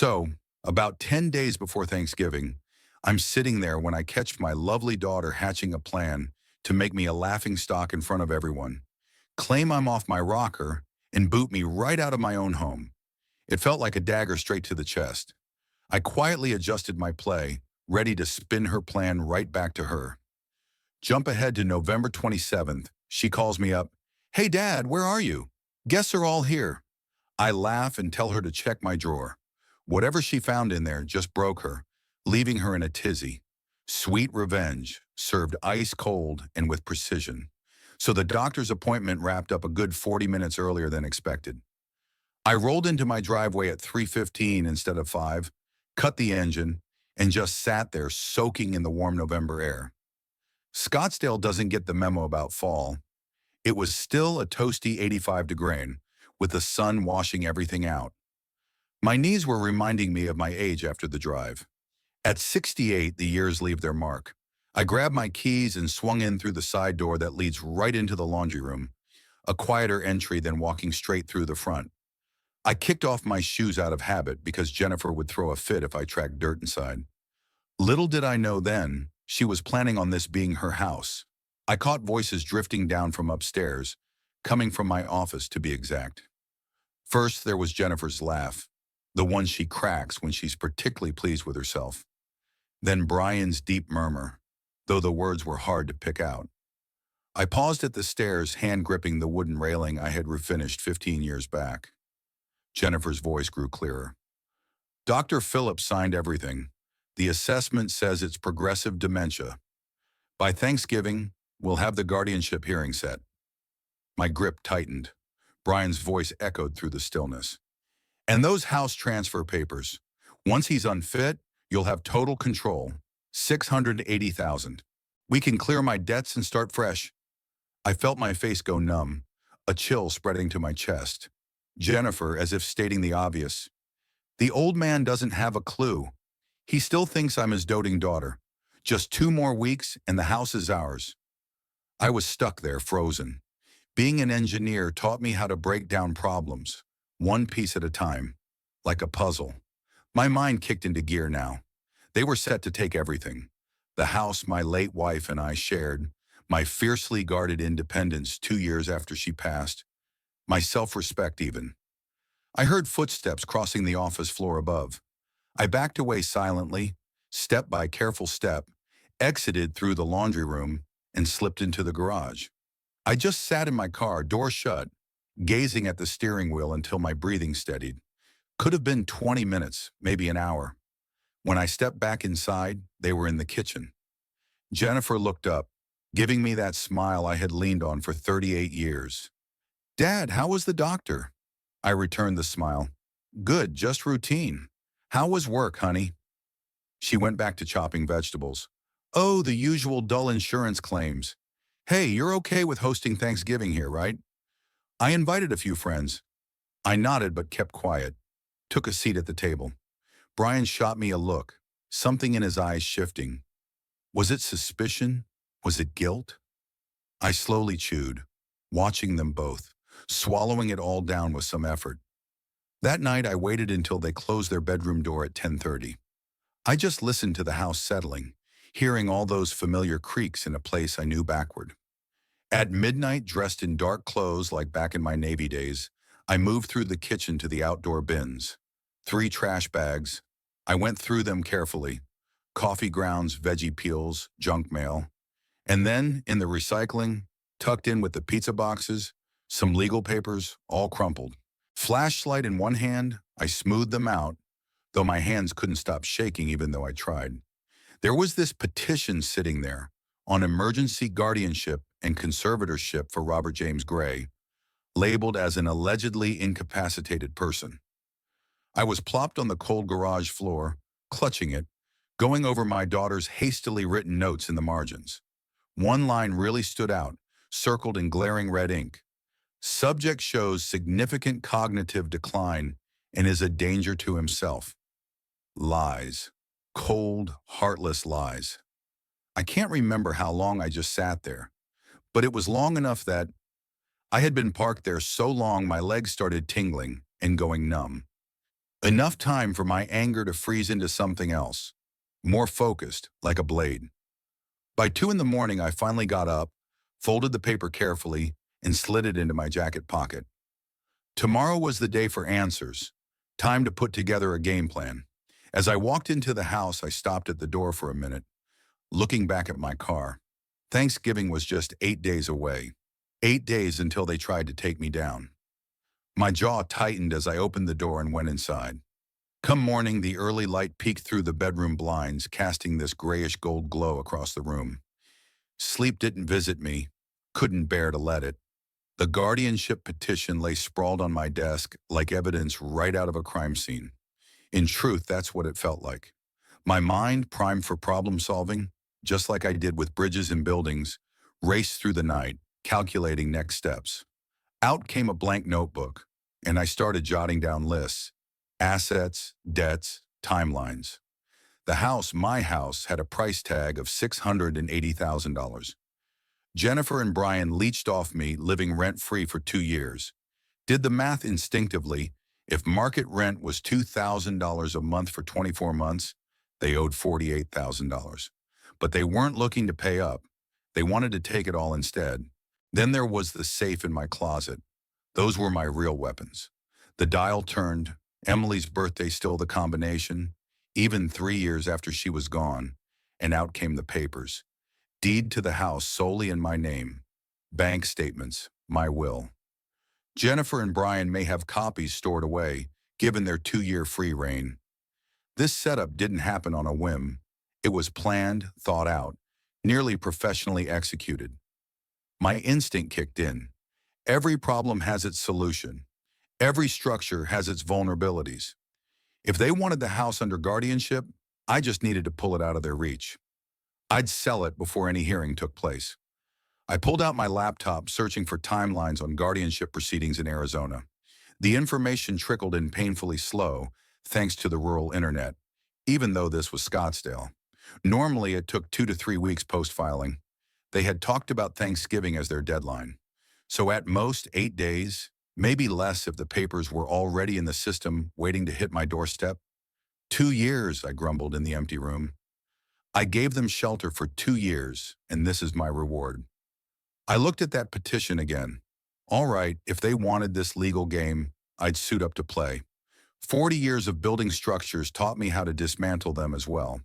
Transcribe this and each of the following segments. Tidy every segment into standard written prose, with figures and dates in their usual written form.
So, about 10 days before Thanksgiving, I'm sitting there when I catch my lovely daughter hatching a plan to make me a laughingstock in front of everyone, claim I'm off my rocker, and boot me right out of my own home. It felt like a dagger straight to the chest. I quietly adjusted my play, ready to spin her plan right back to her. Jump ahead to November 27th. She calls me up. "Hey, Dad, where are you? Guests are all here." I laugh and tell her to check my drawer. Whatever she found in there just broke her, leaving her in a tizzy. Sweet revenge, served ice cold and with precision. So the doctor's appointment wrapped up a good 40 minutes earlier than expected. I rolled into my driveway at 3:15 instead of 5, cut the engine, and just sat there soaking in the warm November air. Scottsdale doesn't get the memo about fall. It was still a toasty 85 degree, with the sun washing everything out. My knees were reminding me of my age after the drive. At 68, the years leave their mark. I grabbed my keys and swung in through the side door that leads right into the laundry room, a quieter entry than walking straight through the front. I kicked off my shoes out of habit because Jennifer would throw a fit if I tracked dirt inside. Little did I know then, she was planning on this being her house. I caught voices drifting down from upstairs, coming from my office to be exact. First, there was Jennifer's laugh, the one she cracks when she's particularly pleased with herself. Then Brian's deep murmur, though the words were hard to pick out. I paused at the stairs, hand gripping the wooden railing I had refinished 15 years back. Jennifer's voice grew clearer. "Dr. Phillips signed everything. The assessment says it's progressive dementia. By Thanksgiving, we'll have the guardianship hearing set." My grip tightened. Brian's voice echoed through the stillness. "And those house transfer papers. Once he's unfit, you'll have total control. 680,000. We can clear my debts and start fresh." I felt my face go numb, a chill spreading to my chest. Jennifer, as if stating the obvious. "The old man doesn't have a clue. He still thinks I'm his doting daughter. Just 2 more weeks and the house is ours." I was stuck there, frozen. Being an engineer taught me how to break down problems, one piece at a time, like a puzzle. My mind kicked into gear now. They were set to take everything. The house my late wife and I shared, my fiercely guarded independence 2 years after she passed, my self-respect even. I heard footsteps crossing the office floor above. I backed away silently, step by careful step, exited through the laundry room, and slipped into the garage. I just sat in my car, door shut, gazing at the steering wheel until my breathing steadied. Could have been 20 minutes, maybe an hour. When I stepped back inside, they were in the kitchen. Jennifer looked up, giving me that smile I had leaned on for 38 years. "Dad, how was the doctor?" I returned the smile. "Good, just routine. How was work, honey?" She went back to chopping vegetables. "Oh, the usual dull insurance claims. Hey, you're okay with hosting Thanksgiving here, right?" I invited a few friends. I nodded but kept quiet. Took a seat at the table. Brian shot me a look, something in his eyes shifting. Was it suspicion? Was it guilt? I slowly chewed, watching them both, swallowing it all down with some effort. That night I waited until they closed their bedroom door at 10:30. I just listened to the house settling, hearing all those familiar creaks in a place I knew backward. At midnight, dressed in dark clothes like back in my Navy days, I moved through the kitchen to the outdoor bins. 3 trash bags. I went through them carefully. Coffee grounds, veggie peels, junk mail. And then, in the recycling, tucked in with the pizza boxes, some legal papers, all crumpled. Flashlight in one hand, I smoothed them out, though my hands couldn't stop shaking even though I tried. There was this petition sitting there, on emergency guardianship and conservatorship for Robert James Gray, labeled as an allegedly incapacitated person. I was plopped on the cold garage floor, clutching it, going over my daughter's hastily written notes in the margins. One line really stood out, circled in glaring red ink. "Subject shows significant cognitive decline and is a danger to himself." Lies. Cold, heartless lies. I can't remember how long I just sat there, but it was long enough that I had been parked there so long my legs started tingling and going numb. Enough time for my anger to freeze into something else, more focused, like a blade. By 2 in the morning, I finally got up, folded the paper carefully, and slid it into my jacket pocket. Tomorrow was the day for answers. Time to put together a game plan. As I walked into the house, I stopped at the door for a minute, looking back at my car. Thanksgiving was just 8 days away. 8 days until they tried to take me down. My jaw tightened as I opened the door and went inside. Come morning, the early light peeked through the bedroom blinds, casting this grayish gold glow across the room. Sleep didn't visit me, couldn't bear to let it. The guardianship petition lay sprawled on my desk like evidence right out of a crime scene. In truth, that's what it felt like. My mind, primed for problem solving, just like I did with bridges and buildings, raced through the night, calculating next steps. Out came a blank notebook, and I started jotting down lists: assets, debts, timelines. The house, my house, had a price tag of $680,000. Jennifer and Brian leached off me, living rent-free for 2 years. Did the math instinctively. If market rent was $2,000 a month for 24 months, they owed $48,000. But they weren't looking to pay up. They wanted to take it all instead. Then there was the safe in my closet. Those were my real weapons. The dial turned, Emily's birthday still the combination, even 3 years after she was gone, and out came the papers. Deed to the house solely in my name. Bank statements, my will. Jennifer and Brian may have copies stored away, given their 2-year free reign. This setup didn't happen on a whim. It was planned, thought out, nearly professionally executed. My instinct kicked in. Every problem has its solution. Every structure has its vulnerabilities. If they wanted the house under guardianship, I just needed to pull it out of their reach. I'd sell it before any hearing took place. I pulled out my laptop, searching for timelines on guardianship proceedings in Arizona. The information trickled in painfully slow, thanks to the rural internet, even though this was Scottsdale. Normally, it took 2 to 3 weeks post-filing. They had talked about Thanksgiving as their deadline. So at most 8 days, maybe less if the papers were already in the system waiting to hit my doorstep. 2 years, I grumbled in the empty room. I gave them shelter for 2 years, and this is my reward. I looked at that petition again. All right, if they wanted this legal game, I'd suit up to play. 40 years of building structures taught me how to dismantle them as well.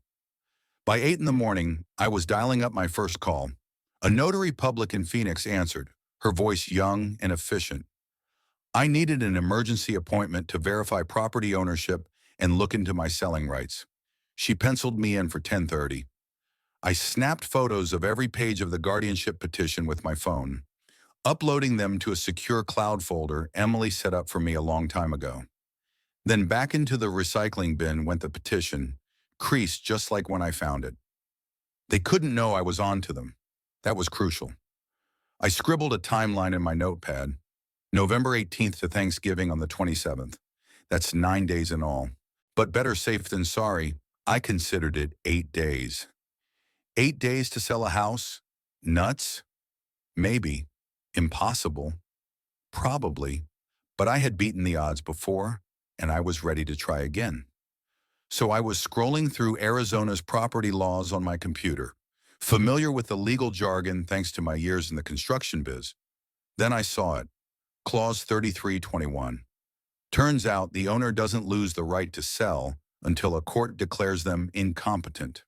By 8 in the morning, I was dialing up my first call. A notary public in Phoenix answered, her voice young and efficient. I needed an emergency appointment to verify property ownership and look into my selling rights. She penciled me in for 10:30. I snapped photos of every page of the guardianship petition with my phone, uploading them to a secure cloud folder Emily set up for me a long time ago. Then back into the recycling bin went the petition, creased just like when I found it. They couldn't know I was on to them. That was crucial. I scribbled a timeline in my notepad. November 18th to Thanksgiving on the 27th. That's 9 days in all. But better safe than sorry, I considered it 8 days. 8 days to sell a house? Nuts? Maybe. Impossible? Probably. But I had beaten the odds before, and I was ready to try again. So I was scrolling through Arizona's property laws on my computer, familiar with the legal jargon thanks to my years in the construction biz. Then I saw it. Clause 3321. Turns out the owner doesn't lose the right to sell until a court declares them incompetent.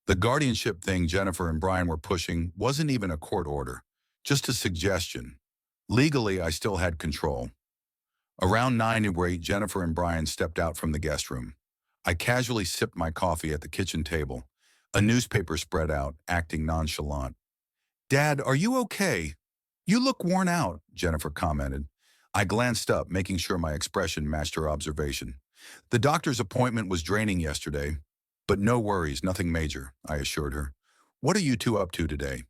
The guardianship thing Jennifer and Brian were pushing wasn't even a court order, just a suggestion. Legally, I still had control. Around 9 or 8, Jennifer and Brian stepped out from the guest room. I casually sipped my coffee at the kitchen table, a newspaper spread out, acting nonchalant. "Dad, are you okay? You look worn out," Jennifer commented. I glanced up, making sure my expression matched her observation. "The doctor's appointment was draining yesterday, but no worries, nothing major," I assured her. "What are you two up to today?"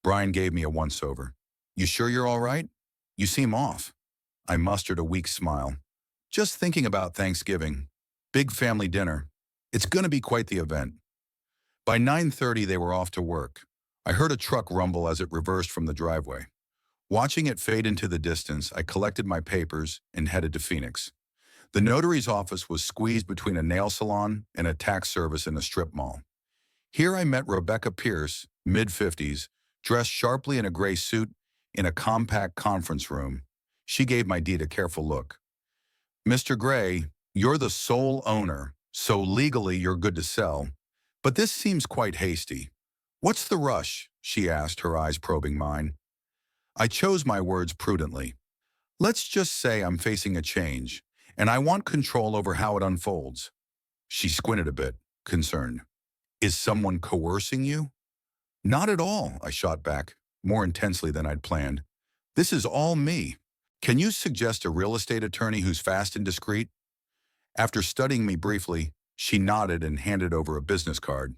Brian gave me a once-over. "You sure you're all right? You seem off." I mustered a weak smile. "Just thinking about Thanksgiving. Big family dinner. It's going to be quite the event." By 9:30, they were off to work. I heard a truck rumble as it reversed from the driveway. Watching it fade into the distance, I collected my papers and headed to Phoenix. The notary's office was squeezed between a nail salon and a tax service in a strip mall. Here I met Rebecca Pierce, mid-50s, dressed sharply in a gray suit in a compact conference room. She gave my deed a careful look. "Mr. Gray, you're the sole owner, so legally you're good to sell. But this seems quite hasty. What's the rush?" she asked, her eyes probing mine. I chose my words prudently. "Let's just say I'm facing a change, and I want control over how it unfolds." She squinted a bit, concerned. "Is someone coercing you?" "Not at all," I shot back, more intensely than I'd planned. "This is all me. Can you suggest a real estate attorney who's fast and discreet?" After studying me briefly, she nodded and handed over a business card.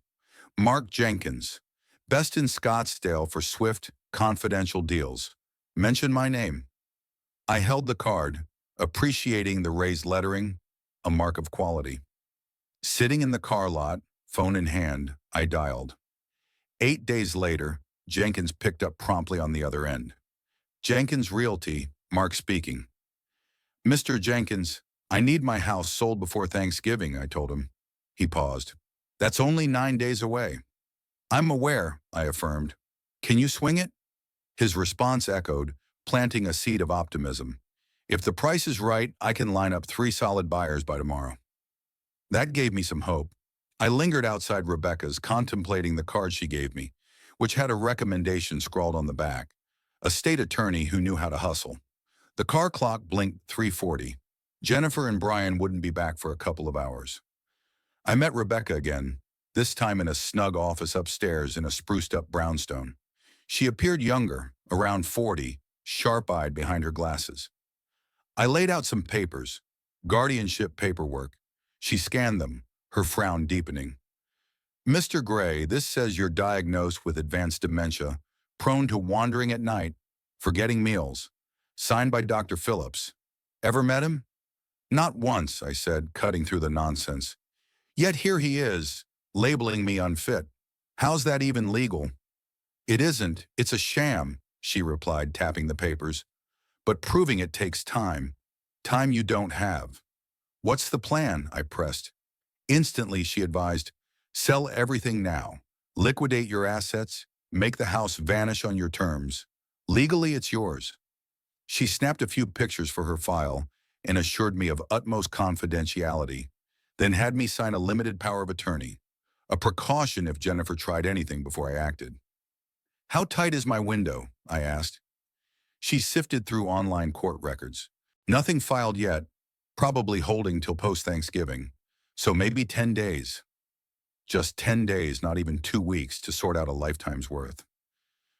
"Mark Jenkins, best in Scottsdale for swift, confidential deals. Mention my name." I held the card, appreciating the raised lettering, a mark of quality. Sitting in the car lot, phone in hand, I dialed. 8 days later, Jenkins picked up promptly on the other end. "Jenkins Realty, Mark speaking." "Mr. Jenkins, I need my house sold before Thanksgiving," I told him. He paused. "That's only 9 days away." "I'm aware," I affirmed. "Can you swing it?" His response echoed, planting a seed of optimism. "If the price is right, I can line up 3 solid buyers by tomorrow." That gave me some hope. I lingered outside Rebecca's, contemplating the card she gave me, which had a recommendation scrawled on the back. A state attorney who knew how to hustle. The car clock blinked 3:40. Jennifer and Brian wouldn't be back for a couple of hours. I met Rebecca again, this time in a snug office upstairs in a spruced-up brownstone. She appeared younger, around 40, sharp-eyed behind her glasses. I laid out some papers, guardianship paperwork. She scanned them, her frown deepening. "Mr. Gray, this says you're diagnosed with advanced dementia, prone to wandering at night, forgetting meals. Signed by Dr. Phillips. Ever met him?" "Not once," I said, cutting through the nonsense. "Yet here he is, labeling me unfit. How's that even legal?" "It isn't. It's a sham," she replied, tapping the papers. "But proving it takes time. Time you don't have." "What's the plan?" I pressed. Instantly, she advised, "Sell everything now. Liquidate your assets. Make the house vanish on your terms. Legally, it's yours." She snapped a few pictures for her file and assured me of utmost confidentiality, then had me sign a limited power of attorney, a precaution if Jennifer tried anything before I acted. "How tight is my window?" I asked. She sifted through online court records. "Nothing filed yet, probably holding till post-Thanksgiving, so maybe 10 days. Just 10 days, not even 2 weeks, to sort out a lifetime's worth.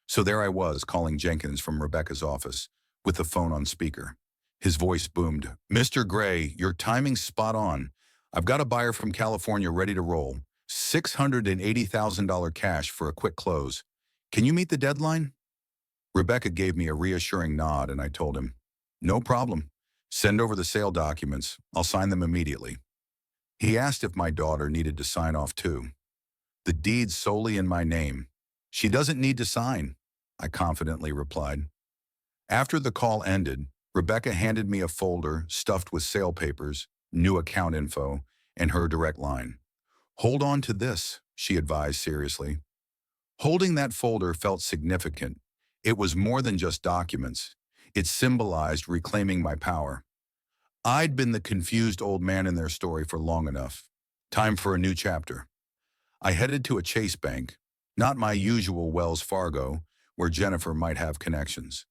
So there I was, calling Jenkins from Rebecca's office, with the phone on speaker. His voice boomed. "Mr. Gray, your timing's spot on. I've got a buyer from California ready to roll. $680,000 cash for a quick close. Can you meet the deadline?" Rebecca gave me a reassuring nod, and I told him, "No problem. Send over the sale documents. I'll sign them immediately." He asked if my daughter needed to sign off too. "The deed's solely in my name. She doesn't need to sign," I confidently replied. After the call ended, Rebecca handed me a folder stuffed with sale papers, new account info, and her direct line. "Hold on to this," she advised seriously. Holding that folder felt significant. It was more than just documents. It symbolized reclaiming my power. I'd been the confused old man in their story for long enough. Time for a new chapter. I headed to a Chase bank, not my usual Wells Fargo, where Jennifer might have connections.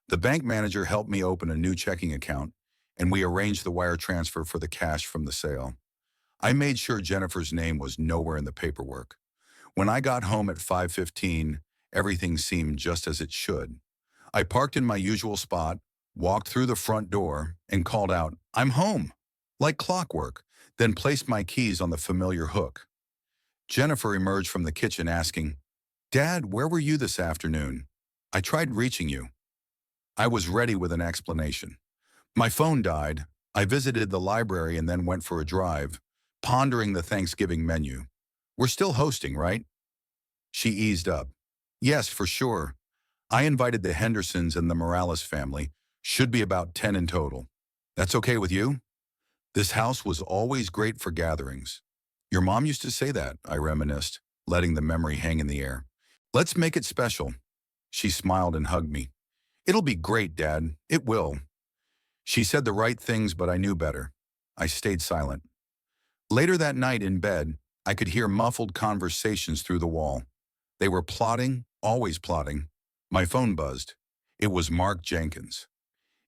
The bank manager helped me open a new checking account, and we arranged the wire transfer for the cash from the sale. I made sure Jennifer's name was nowhere in the paperwork. When I got home at 5:15, everything seemed just as it should. I parked in my usual spot, walked through the front door, and called out, "I'm home," like clockwork, then placed my keys on the familiar hook. Jennifer emerged from the kitchen asking, "Dad, where were you this afternoon? I tried reaching you." I was ready with an explanation. "My phone died. I visited the library and then went for a drive, pondering the Thanksgiving menu. We're still hosting, right?" She eased up. "Yes, for sure. I invited the Hendersons and the Morales family. Should be about 10 in total. That's okay with you?" This house was always great for gatherings. Your mom used to say that, I reminisced, letting the memory hang in the air. Let's make it special. She smiled and hugged me. It'll be great, Dad. It will. She said the right things, but I knew better. I stayed silent. Later that night in bed, I could hear muffled conversations through the wall. They were plotting, always plotting. My phone buzzed. It was Mark Jenkins.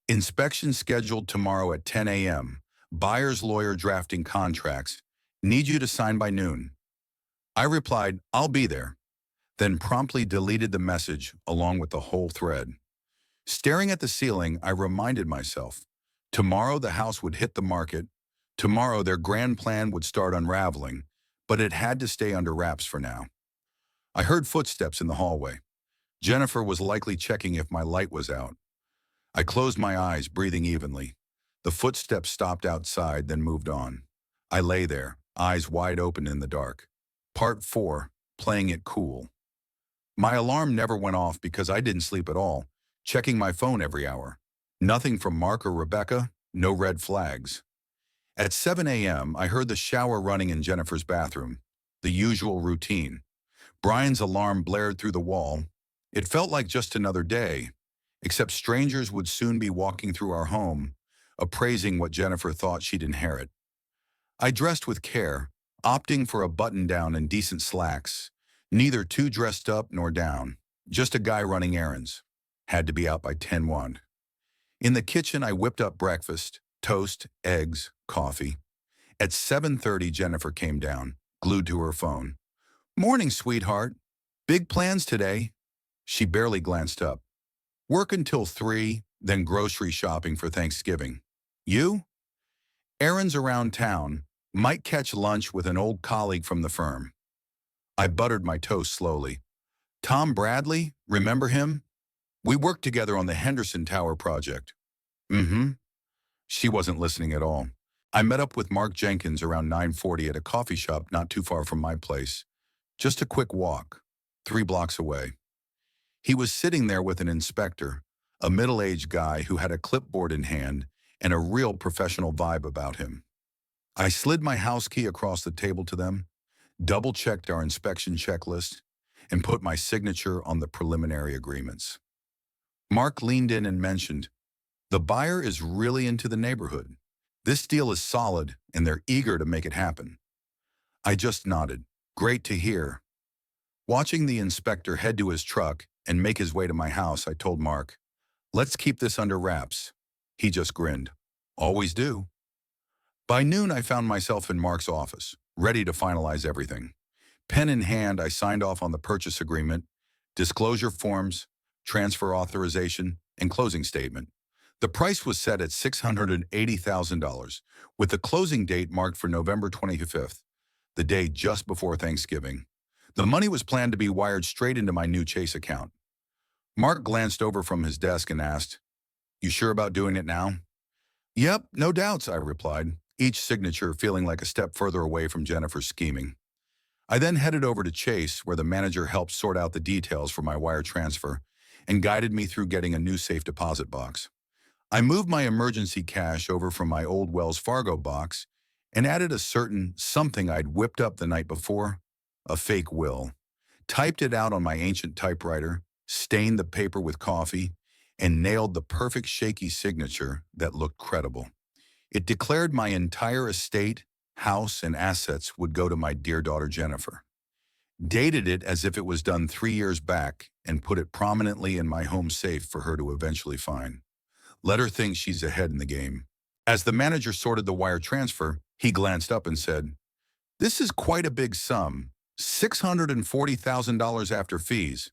Inspection scheduled tomorrow at 10 a.m. Buyer's lawyer drafting contracts. Need you to sign by noon. I replied, I'll be there, then promptly deleted the message along with the whole thread. Staring at the ceiling, I reminded myself, tomorrow the house would hit the market. Tomorrow their grand plan would start unraveling, but it had to stay under wraps for now. I heard footsteps in the hallway. Jennifer was likely checking if my light was out. I closed my eyes, breathing evenly. The footsteps stopped outside, then moved on. I lay there, eyes wide open in the dark. Part 4, playing it cool. My alarm never went off because I didn't sleep at all, checking my phone every hour. Nothing from Mark or Rebecca, no red flags. At 7 a.m., I heard the shower running in Jennifer's bathroom, the usual routine. Brian's alarm blared through the wall. It felt like just another day, except strangers would soon be walking through our home, appraising what Jennifer thought she'd inherit. I dressed with care, opting for a button-down and decent slacks, neither too dressed up nor down, just a guy running errands. Had to be out by 10:01. In the kitchen, I whipped up breakfast, toast, eggs, coffee. At 7:30, Jennifer came down, glued to her phone. Morning, sweetheart. Big plans today. She barely glanced up. Work until 3, then grocery shopping for Thanksgiving. You? Errands around town. Might catch lunch with an old colleague from the firm. I buttered my toast slowly. Tom Bradley, remember him? We worked together on the Henderson Tower project. Mm-hmm. She wasn't listening at all. I met up with Mark Jenkins around 9:40 at a coffee shop not too far from my place. Just a quick walk, 3 blocks away. He was sitting there with an inspector, a middle-aged guy who had a clipboard in hand and a real professional vibe about him. I slid my house key across the table to them, double-checked our inspection checklist, and put my signature on the preliminary agreements. Mark leaned in and mentioned, the buyer is really into the neighborhood. This deal is solid, and they're eager to make it happen. I just nodded. Great to hear. Watching the inspector head to his truck and make his way to my house, I told Mark, let's keep this under wraps. He just grinned. Always do. By noon, I found myself in Mark's office, ready to finalize everything. Pen in hand, I signed off on the purchase agreement, disclosure forms, transfer authorization, and closing statement. The price was set at $680,000, with the closing date marked for November 25th, the day just before Thanksgiving. The money was planned to be wired straight into my new Chase account. Mark glanced over from his desk and asked, you sure about doing it now? Yep, no doubts, I replied, each signature feeling like a step further away from Jennifer's scheming. I then headed over to Chase, where the manager helped sort out the details for my wire transfer and guided me through getting a new safe deposit box. I moved my emergency cash over from my old Wells Fargo box and added a certain something I'd whipped up the night before, a fake will, typed it out on my ancient typewriter, stained the paper with coffee, and nailed the perfect shaky signature that looked credible. It declared my entire estate, house, and assets would go to my dear daughter Jennifer. Dated it as if it was done 3 years back and put it prominently in my home safe for her to eventually find. Let her think she's ahead in the game. As the manager sorted the wire transfer, he glanced up and said, this is quite a big sum, $640,000 after fees.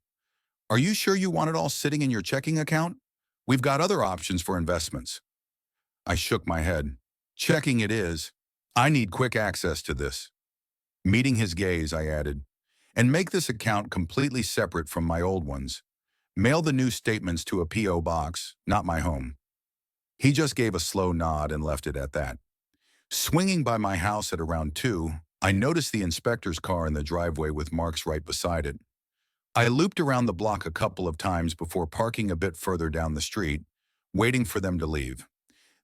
Are you sure you want it all sitting in your checking account? We've got other options for investments. I shook my head. Checking it is. I need quick access to this. Meeting his gaze, I added, and make this account completely separate from my old ones. Mail the new statements to a P.O. box, not my home. He just gave a slow nod and left it at that. Swinging by my house at around 2, I noticed the inspector's car in the driveway with Mark's right beside it. I looped around the block a couple of times before parking a bit further down the street, waiting for them to leave.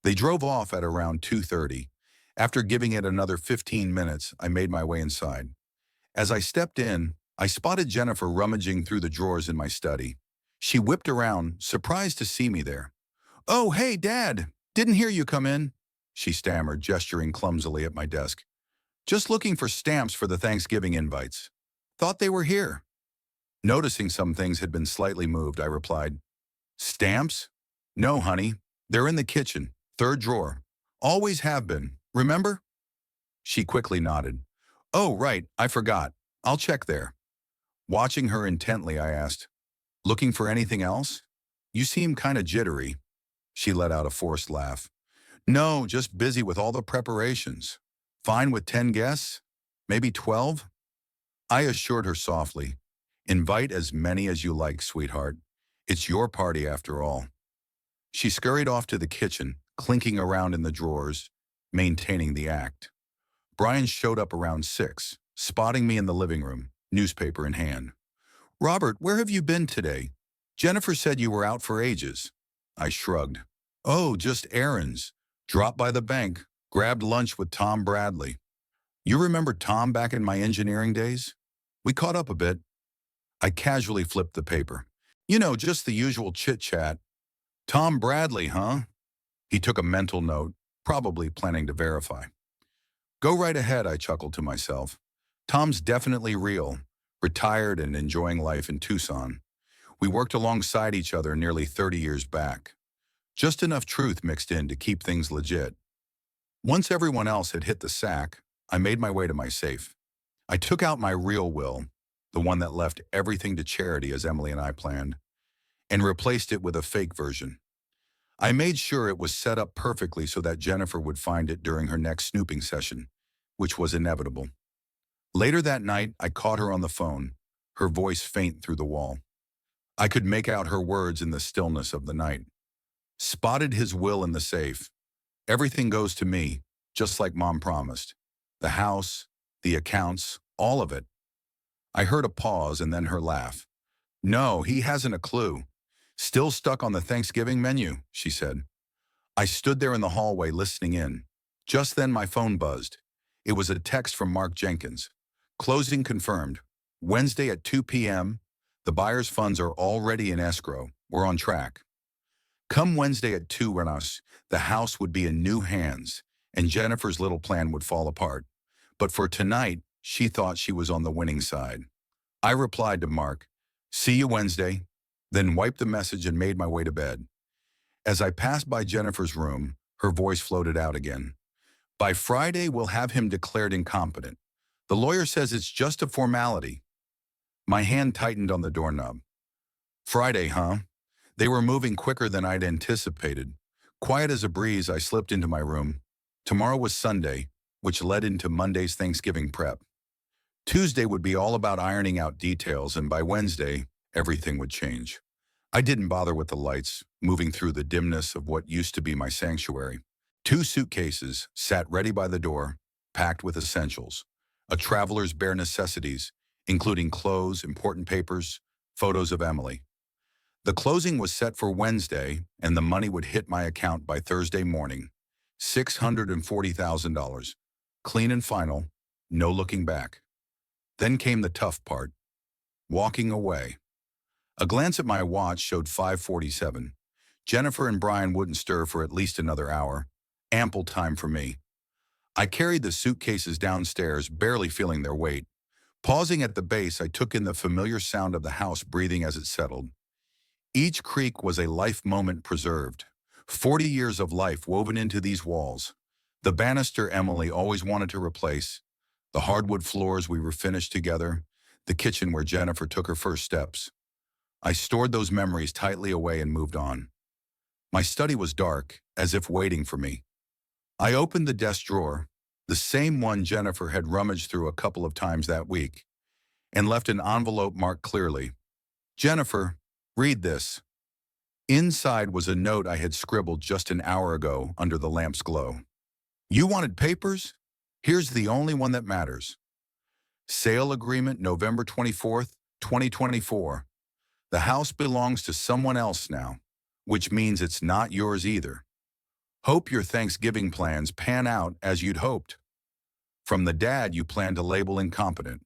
They drove off at around 2:30, After giving it another 15 minutes, I made my way inside. As I stepped in, I spotted Jennifer rummaging through the drawers in my study. She whipped around, surprised to see me there. "Oh, hey, Dad! Didn't hear you come in," she stammered, gesturing clumsily at my desk. "Just looking for stamps for the Thanksgiving invites. Thought they were here." Noticing some things had been slightly moved, I replied, "Stamps? No, honey. They're in the kitchen, third drawer. Always have been, remember?" She quickly nodded. "Oh, right, I forgot. I'll check there." Watching her intently, I asked, "Looking for anything else? You seem kind of jittery." She let out a forced laugh. "No, just busy with all the preparations. Fine with 10 guests? Maybe 12? I assured her softly, "Invite as many as you like, sweetheart. It's your party after all." She scurried off to the kitchen, clinking around in the drawers, maintaining the act. Brian showed up around 6, spotting me in the living room, newspaper in hand. "Robert, where have you been today? Jennifer said you were out for ages." I shrugged. "Oh, just errands. Dropped by the bank, grabbed lunch with Tom Bradley. You remember Tom back in my engineering days? We caught up a bit." I casually flipped the paper. "You know, just the usual chit-chat." "Tom Bradley, huh?" He took a mental note, probably planning to verify. "Go right ahead," I chuckled to myself. "Tom's definitely real, retired and enjoying life in Tucson. We worked alongside each other nearly 30 years back. Just enough truth mixed in to keep things legit." Once everyone else had hit the sack, I made my way to my safe. I took out my real will, the one that left everything to charity as Emily and I planned, and replaced it with a fake version. I made sure it was set up perfectly so that Jennifer would find it during her next snooping session, which was inevitable. Later that night, I caught her on the phone, her voice faint through the wall. I could make out her words in the stillness of the night. "Spotted his will in the safe. Everything goes to me, just like Mom promised. The house, the accounts, all of it." I heard a pause and then her laugh. "No, he hasn't a clue. Still stuck on the Thanksgiving menu," she said. I stood there in the hallway listening in. Just then my phone buzzed. It was a text from Mark Jenkins. "Closing confirmed. Wednesday at 2 p.m. The buyer's funds are already in escrow. We're on track." Come Wednesday at 2 when the house would be in new hands, and Jennifer's little plan would fall apart. But for tonight, she thought she was on the winning side. I replied to Mark, "See you Wednesday," then wiped the message and made my way to bed. As I passed by Jennifer's room, her voice floated out again. "By Friday, we'll have him declared incompetent. The lawyer says it's just a formality." My hand tightened on the doorknob. Friday, huh? They were moving quicker than I'd anticipated. Quiet as a breeze, I slipped into my room. Tomorrow was Sunday, which led into Monday's Thanksgiving prep. Tuesday would be all about ironing out details, and by Wednesday, everything would change. I didn't bother with the lights, moving through the dimness of what used to be my sanctuary. 2 suitcases sat ready by the door, packed with essentials. A traveler's bare necessities, including clothes, important papers, photos of Emily. The closing was set for Wednesday, and the money would hit my account by Thursday morning. $640,000. Clean and final, no looking back. Then came the tough part. Walking away. A glance at my watch showed 5:47. Jennifer and Brian wouldn't stir for at least another hour. Ample time for me. I carried the suitcases downstairs, barely feeling their weight. Pausing at the base, I took in the familiar sound of the house breathing as it settled. Each creak was a life moment preserved. 40 years of life woven into these walls. The banister Emily always wanted to replace, the hardwood floors we were finished together, the kitchen where Jennifer took her first steps. I stored those memories tightly away and moved on. My study was dark, as if waiting for me. I opened the desk drawer, the same one Jennifer had rummaged through a couple of times that week, and left an envelope marked clearly. "Jennifer, read this." Inside was a note I had scribbled just an hour ago under the lamp's glow. "You wanted papers? Here's the only one that matters. Sale agreement November 24th, 2024. The house belongs to someone else now, which means it's not yours either. Hope your Thanksgiving plans pan out as you'd hoped. From the dad you plan to label incompetent.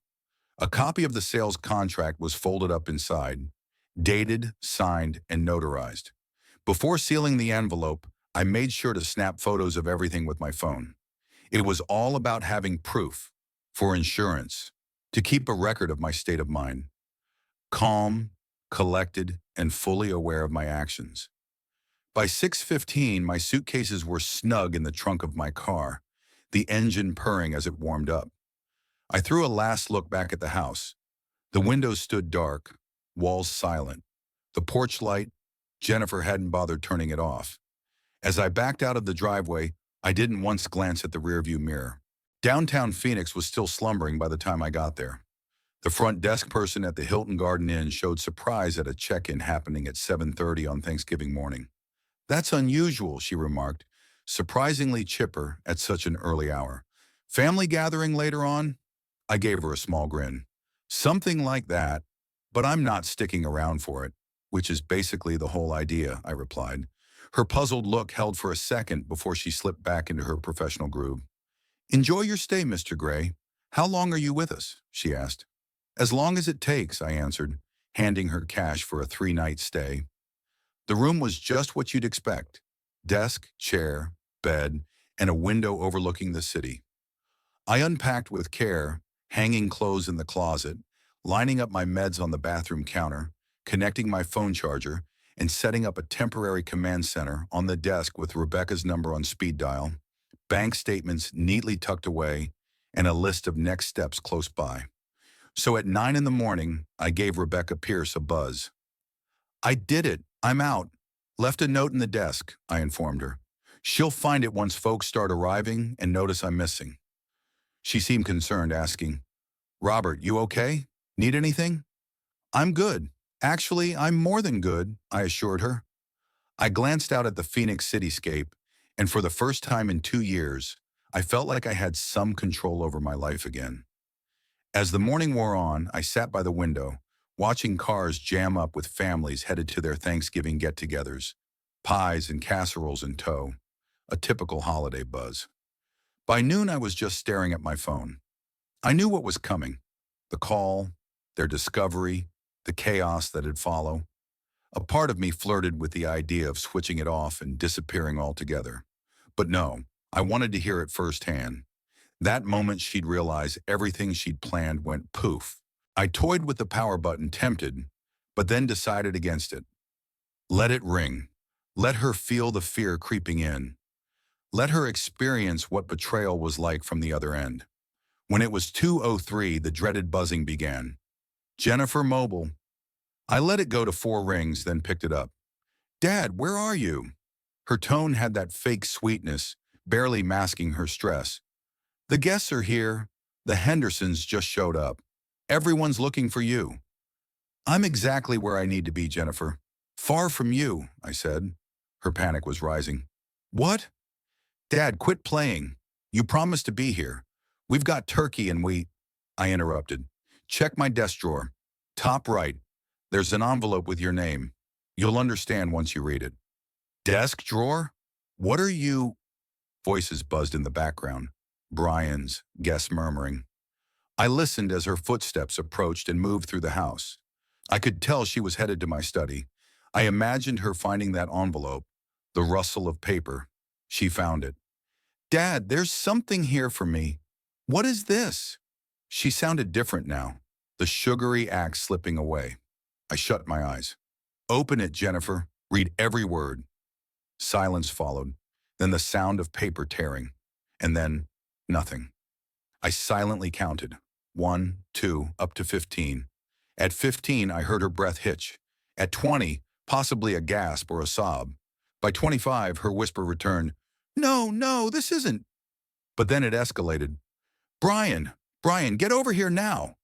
A copy of the sales contract was folded up inside, dated, signed, and notarized. Before sealing the envelope, I made sure to snap photos of everything with my phone. It was all about having proof, for insurance, to keep a record of my state of mind. Calm, collected, and fully aware of my actions. By 6:15, my suitcases were snug in the trunk of my car, the engine purring as it warmed up. I threw a last look back at the house. The windows stood dark, walls silent. The porch light, Jennifer hadn't bothered turning it off. As I backed out of the driveway, I didn't once glance at the rearview mirror. Downtown Phoenix was still slumbering by the time I got there. The front desk person at the Hilton Garden Inn showed surprise at a check-in happening at 7:30 on Thanksgiving morning. "That's unusual," she remarked, surprisingly chipper at such an early hour. "Family gathering later on?" I gave her a small grin. "Something like that, but I'm not sticking around for it, which is basically the whole idea," I replied. Her puzzled look held for a second before she slipped back into her professional groove. "Enjoy your stay, Mr. Gray. How long are you with us?" she asked. "As long as it takes," I answered, handing her cash for a 3-night stay. The room was just what you'd expect. Desk, chair, bed, and a window overlooking the city. I unpacked with care, hanging clothes in the closet, lining up my meds on the bathroom counter, connecting my phone charger, and setting up a temporary command center on the desk with Rebecca's number on speed dial, bank statements neatly tucked away, and a list of next steps close by. So at 9 in the morning, I gave Rebecca Pierce a buzz. "I did it. I'm out. Left a note in the desk," I informed her. "She'll find it once folks start arriving and notice I'm missing." She seemed concerned, asking, "Robert, you okay? Need anything?" "I'm good. Actually, I'm more than good," I assured her. I glanced out at the Phoenix cityscape, and for the first time in 2 years, I felt like I had some control over my life again. As the morning wore on, I sat by the window, watching cars jam up with families headed to their Thanksgiving get-togethers, pies and casseroles in tow, a typical holiday buzz. By noon, I was just staring at my phone. I knew what was coming: the call, their discovery, the chaos that'd follow. A part of me flirted with the idea of switching it off and disappearing altogether. But no, I wanted to hear it firsthand. That moment she'd realize everything she'd planned went poof. I toyed with the power button, tempted, but then decided against it. Let it ring. Let her feel the fear creeping in. Let her experience what betrayal was like from the other end. When it was 2:03, the dreaded buzzing began. "Jennifer Mobile." I let it go to 4 rings, then picked it up. "Dad, where are you?" Her tone had that fake sweetness, barely masking her stress. "The guests are here. The Hendersons just showed up. Everyone's looking for you." "I'm exactly where I need to be, Jennifer. Far from you," I said. Her panic was rising. "What?" "Dad, quit playing. You promised to be here. We've got turkey and we—" I interrupted. "Check my desk drawer. Top right. There's an envelope with your name. You'll understand once you read it." "Desk drawer? What are you—" Voices buzzed in the background. Brian's, guests murmuring. I listened as her footsteps approached and moved through the house. I could tell she was headed to my study. I imagined her finding that envelope, the rustle of paper. She found it. "Dad, there's something here for me. What is this?" She sounded different now, the sugary act slipping away. I shut my eyes. "Open it, Jennifer. Read every word." Silence followed, then the sound of paper tearing, and then nothing. I silently counted. 1, 2, up to 15. At 15, I heard her breath hitch. At 20, possibly a gasp or a sob. By 25, her whisper returned, "No, no, this isn't." But then it escalated. "Brian, Brian, get over here now."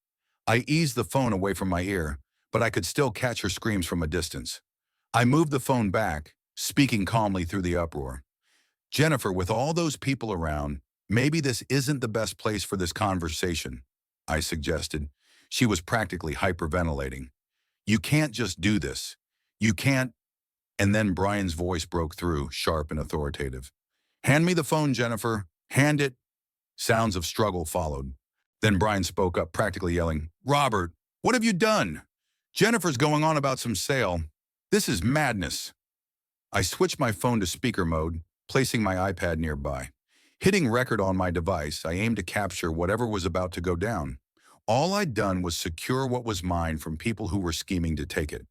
I eased the phone away from my ear, but I could still catch her screams from a distance. I moved the phone back, speaking calmly through the uproar. "Jennifer, with all those people around, maybe this isn't the best place for this conversation," I suggested. She was practically hyperventilating. "You can't just do this. You can't—" And then Brian's voice broke through, sharp and authoritative. Hand me the phone, Jennifer. Hand it. Sounds of struggle followed. Then Brian spoke up, practically yelling, Robert, what have you done? Jennifer's going on about some sale. This is madness. I switched my phone to speaker mode, placing my iPad nearby. Hitting record on my device, I aimed to capture whatever was about to go down. All I'd done was secure what was mine from people who were scheming to take it.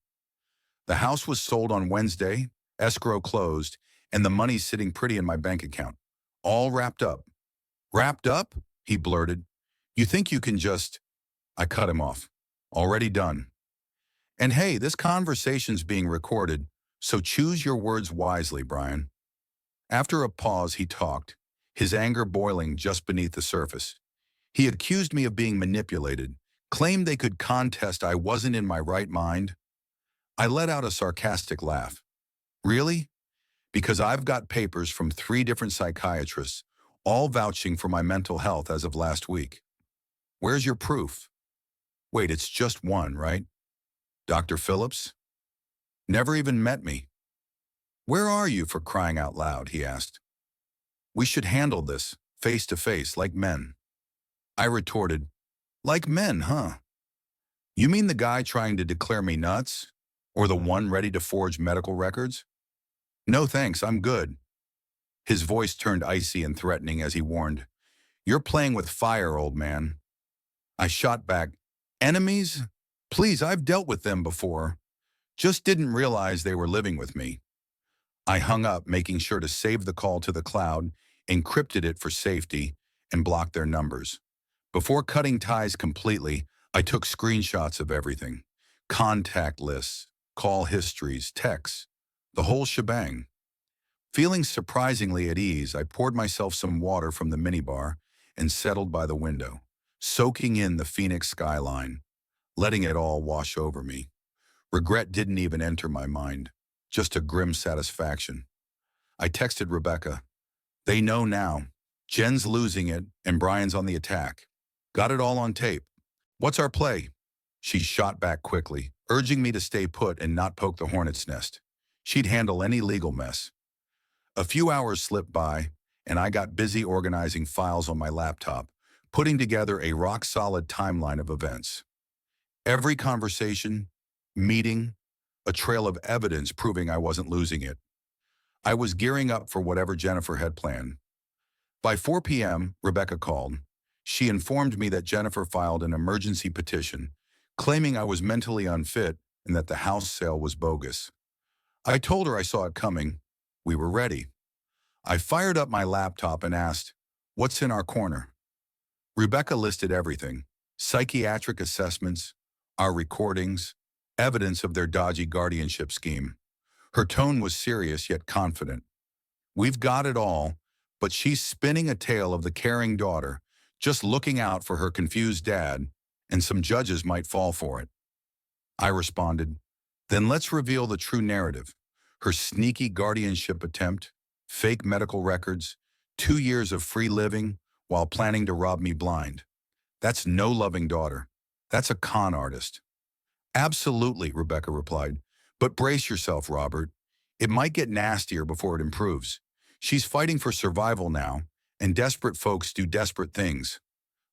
The house was sold on Wednesday, escrow closed, and the money sitting pretty in my bank account. All wrapped up. Wrapped up? He blurted. You think you can just... I cut him off. Already done. And hey, this conversation's being recorded, so choose your words wisely, Brian. After a pause, he talked, his anger boiling just beneath the surface. He accused me of being manipulated, claimed they could contest I wasn't in my right mind. I let out a sarcastic laugh. Really? Because I've got papers from 3 different psychiatrists, all vouching for my mental health as of last week. Where's your proof? Wait, it's just one, right? Dr. Phillips? Never even met me. Where are you, for crying out loud, he asked. We should handle this, face to face, like men. I retorted, like men, huh? You mean the guy trying to declare me nuts? Or the one ready to forge medical records? No thanks, I'm good. His voice turned icy and threatening as he warned, You're playing with fire, old man. I shot back, Enemies? Please, I've dealt with them before. Just didn't realize they were living with me. I hung up, making sure to save the call to the cloud, encrypted it for safety, and blocked their numbers. Before cutting ties completely, I took screenshots of everything. Contact lists, call histories, texts, the whole shebang. Feeling surprisingly at ease, I poured myself some water from the minibar and settled by the window, soaking in the Phoenix skyline, letting it all wash over me. Regret didn't even enter my mind, just a grim satisfaction. I texted Rebecca. They know now. Jen's losing it and Brian's on the attack. Got it all on tape. What's our play? She shot back quickly, urging me to stay put and not poke the hornet's nest. She'd handle any legal mess. A few hours slipped by, and I got busy organizing files on my laptop, putting together a rock-solid timeline of events. Every conversation, meeting, a trail of evidence proving I wasn't losing it. I was gearing up for whatever Jennifer had planned. By 4 p.m., Rebecca called. She informed me that Jennifer filed an emergency petition, claiming I was mentally unfit and that the house sale was bogus. I told her I saw it coming. We were ready. I fired up my laptop and asked, What's in our corner? Rebecca listed everything: psychiatric assessments, our recordings, evidence of their dodgy guardianship scheme. Her tone was serious yet confident. We've got it all, but she's spinning a tale of the caring daughter, just looking out for her confused dad, and some judges might fall for it. I responded, Then let's reveal the true narrative. Her sneaky guardianship attempt, fake medical records, 2 years of free living while planning to rob me blind. That's no loving daughter. That's a con artist. Absolutely, Rebecca replied. But brace yourself, Robert. It might get nastier before it improves. She's fighting for survival now, and desperate folks do desperate things.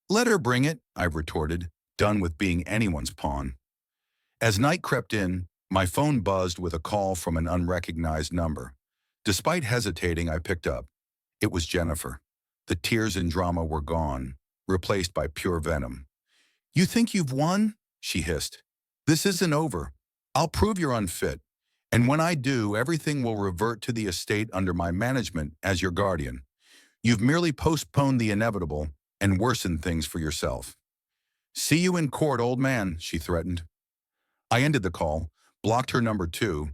Let her bring it, I retorted, done with being anyone's pawn. As night crept in, my phone buzzed with a call from an unrecognized number. Despite hesitating, I picked up. It was Jennifer. The tears and drama were gone, replaced by pure venom. You think you've won? She hissed. This isn't over. I'll prove you're unfit. And when I do, everything will revert to the estate under my management as your guardian. You've merely postponed the inevitable and worsened things for yourself. See you in court, old man, she threatened. I ended the call, blocked her number too,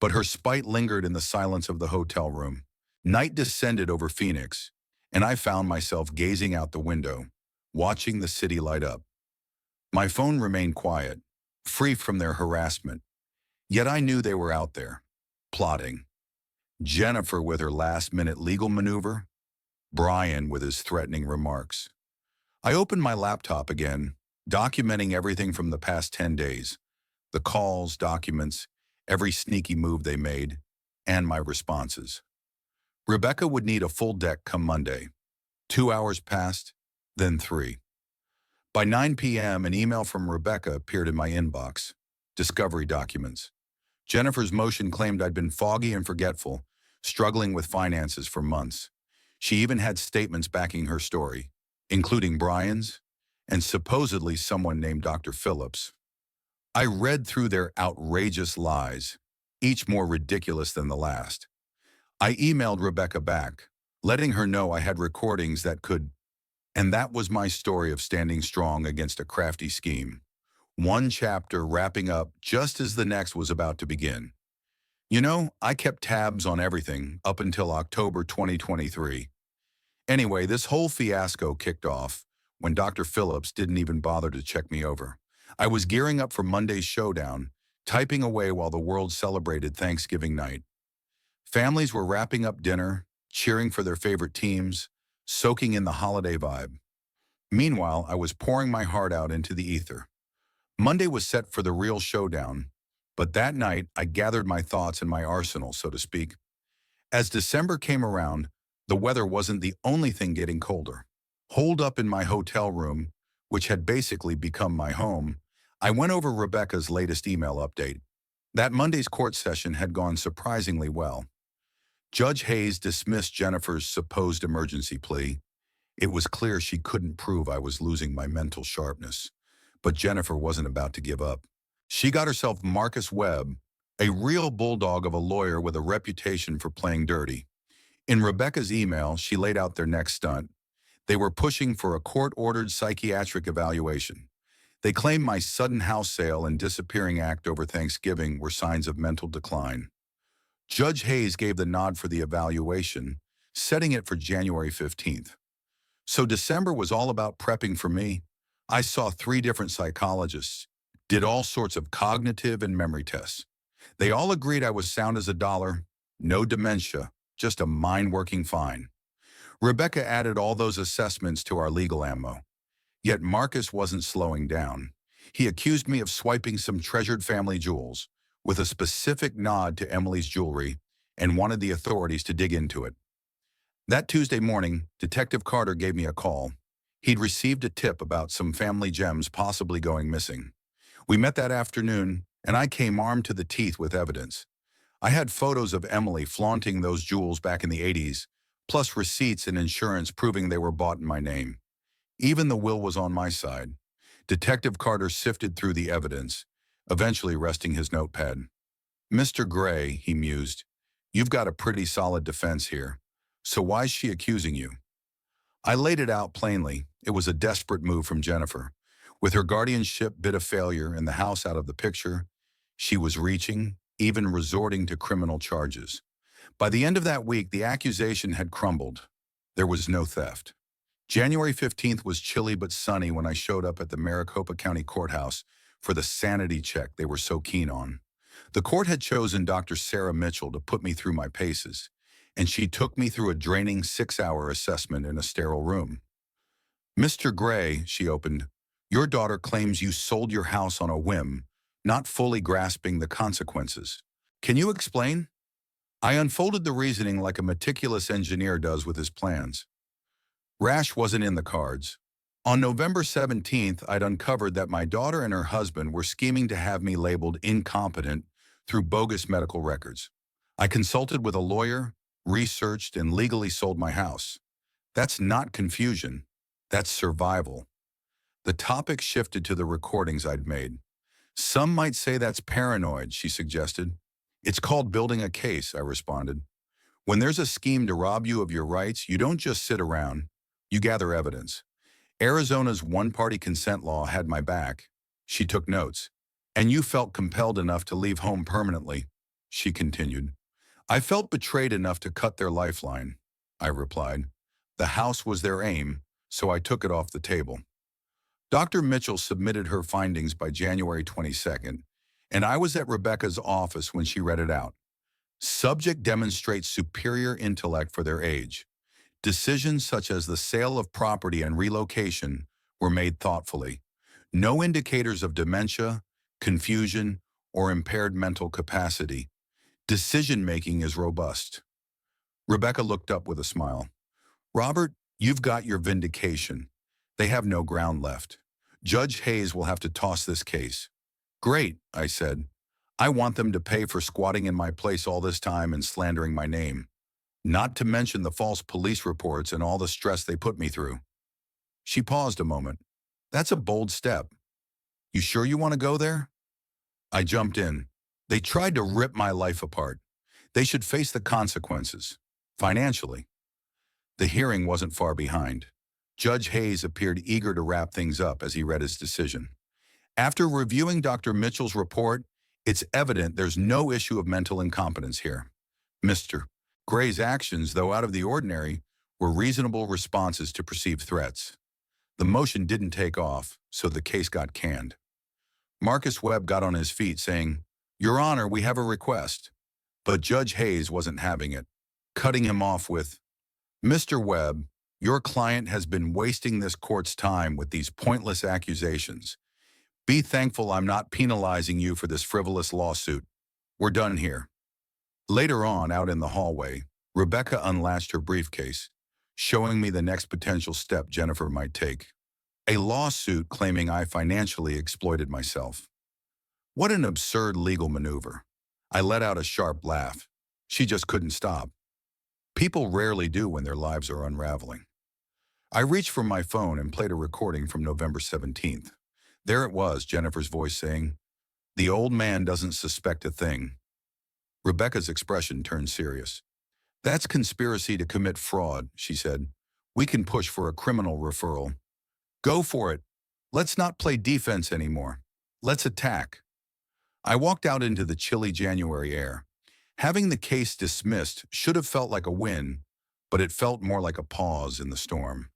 but her spite lingered in the silence of the hotel room. Night descended over Phoenix, and I found myself gazing out the window, watching the city light up. My phone remained quiet, free from their harassment. Yet I knew they were out there, plotting. Jennifer with her last-minute legal maneuver, Brian with his threatening remarks. I opened my laptop again, documenting everything from the past 10 days, the calls, documents, every sneaky move they made, and my responses. Rebecca would need a full deck come Monday. 2 hours passed, then three. By 9 p.m., an email from Rebecca appeared in my inbox. Discovery documents. Jennifer's motion claimed I'd been foggy and forgetful, struggling with finances for months. She even had statements backing her story, including Brian's, and supposedly someone named Dr. Phillips. I read through their outrageous lies, each more ridiculous than the last. I emailed Rebecca back, letting her know I had recordings that could, and that was my story of standing strong against a crafty scheme. One chapter wrapping up just as the next was about to begin. You know, I kept tabs on everything up until October 2023. Anyway, this whole fiasco kicked off when Dr. Phillips didn't even bother to check me over. I was gearing up for Monday's showdown, typing away while the world celebrated Thanksgiving night. Families were wrapping up dinner, cheering for their favorite teams, soaking in the holiday vibe. Meanwhile, I was pouring my heart out into the ether. Monday was set for the real showdown, but that night I gathered my thoughts and my arsenal, so to speak. As December came around, the weather wasn't the only thing getting colder. Holed up in my hotel room, which had basically become my home, I went over Rebecca's latest email update. That Monday's court session had gone surprisingly well. Judge Hayes dismissed Jennifer's supposed emergency plea. It was clear she couldn't prove I was losing my mental sharpness. But Jennifer wasn't about to give up. She got herself Marcus Webb, a real bulldog of a lawyer with a reputation for playing dirty. In Rebecca's email, she laid out their next stunt. They were pushing for a court-ordered psychiatric evaluation. They claimed my sudden house sale and disappearing act over Thanksgiving were signs of mental decline. Judge Hayes gave the nod for the evaluation, setting it for January 15th. So December was all about prepping for me. I saw 3 different psychologists, did all sorts of cognitive and memory tests. They all agreed I was sound as a dollar, no dementia, just a mind working fine. Rebecca added all those assessments to our legal ammo. Yet Marcus wasn't slowing down. He accused me of swiping some treasured family jewels, with a specific nod to Emily's jewelry, and wanted the authorities to dig into it. That Tuesday morning, Detective Carter gave me a call. He'd received a tip about some family gems possibly going missing. We met that afternoon, and I came armed to the teeth with evidence. I had photos of Emily flaunting those jewels back in the 80s, plus receipts and insurance proving they were bought in my name. Even the will was on my side. Detective Carter sifted through the evidence, eventually resting his notepad. "Mr. Gray," he mused, "you've got a pretty solid defense here. So why's she accusing you?" I laid it out plainly. It was a desperate move from Jennifer. With her guardianship bit of failure and the house out of the picture, she was reaching, even resorting to criminal charges. By the end of that week, the accusation had crumbled. There was no theft. January 15th was chilly but sunny when I showed up at the Maricopa County Courthouse for the sanity check they were so keen on. The court had chosen Dr. Sarah Mitchell to put me through my paces, and she took me through a draining 6-hour assessment in a sterile room. "Mr. Gray," she opened, "your daughter claims you sold your house on a whim, not fully grasping the consequences. Can you explain?" I unfolded the reasoning like a meticulous engineer does with his plans. Rash wasn't in the cards. On November 17th, I'd uncovered that my daughter and her husband were scheming to have me labeled incompetent through bogus medical records. I consulted with a lawyer, researched, and legally sold my house. That's not confusion. That's survival. The topic shifted to the recordings I'd made. "Some might say that's paranoid," she suggested. "It's called building a case," I responded. "When there's a scheme to rob you of your rights, you don't just sit around. You gather evidence. Arizona's one-party consent law had my back." She took notes. "And you felt compelled enough to leave home permanently," she continued. "I felt betrayed enough to cut their lifeline," I replied. "The house was their aim, so I took it off the table." Dr. Mitchell submitted her findings by January 22nd, and I was at Rebecca's office when she read it out. Subject demonstrates superior intellect for their age. Decisions such as the sale of property and relocation were made thoughtfully. No indicators of dementia, confusion, or impaired mental capacity. Decision-making is robust. Rebecca looked up with a smile. Robert, you've got your vindication. They have no ground left. Judge Hayes will have to toss this case. Great, I said. I want them to pay for squatting in my place all this time and slandering my name. Not to mention the false police reports and all the stress they put me through. She paused a moment. That's a bold step. You sure you want to go there? I jumped in. They tried to rip my life apart. They should face the consequences. Financially. The hearing wasn't far behind. Judge Hayes appeared eager to wrap things up as he read his decision. After reviewing Dr. Mitchell's report, it's evident there's no issue of mental incompetence here. Mr. Gray's actions, though out of the ordinary, were reasonable responses to perceived threats. The motion didn't take off, so the case got canned. Marcus Webb got on his feet, saying, Your Honor, we have a request. But Judge Hayes wasn't having it, cutting him off with, Mr. Webb, your client has been wasting this court's time with these pointless accusations. Be thankful I'm not penalizing you for this frivolous lawsuit. We're done here. Later on, out in the hallway, Rebecca unlatched her briefcase, showing me the next potential step Jennifer might take. A lawsuit claiming I financially exploited myself. What an absurd legal maneuver. I let out a sharp laugh. She just couldn't stop. People rarely do when their lives are unraveling. I reached for my phone and played a recording from November 17th. There it was, Jennifer's voice saying, The old man doesn't suspect a thing. Rebecca's expression turned serious. That's conspiracy to commit fraud, she said. We can push for a criminal referral. Go for it. Let's not play defense anymore. Let's attack. I walked out into the chilly January air. Having the case dismissed should have felt like a win, but it felt more like a pause in the storm.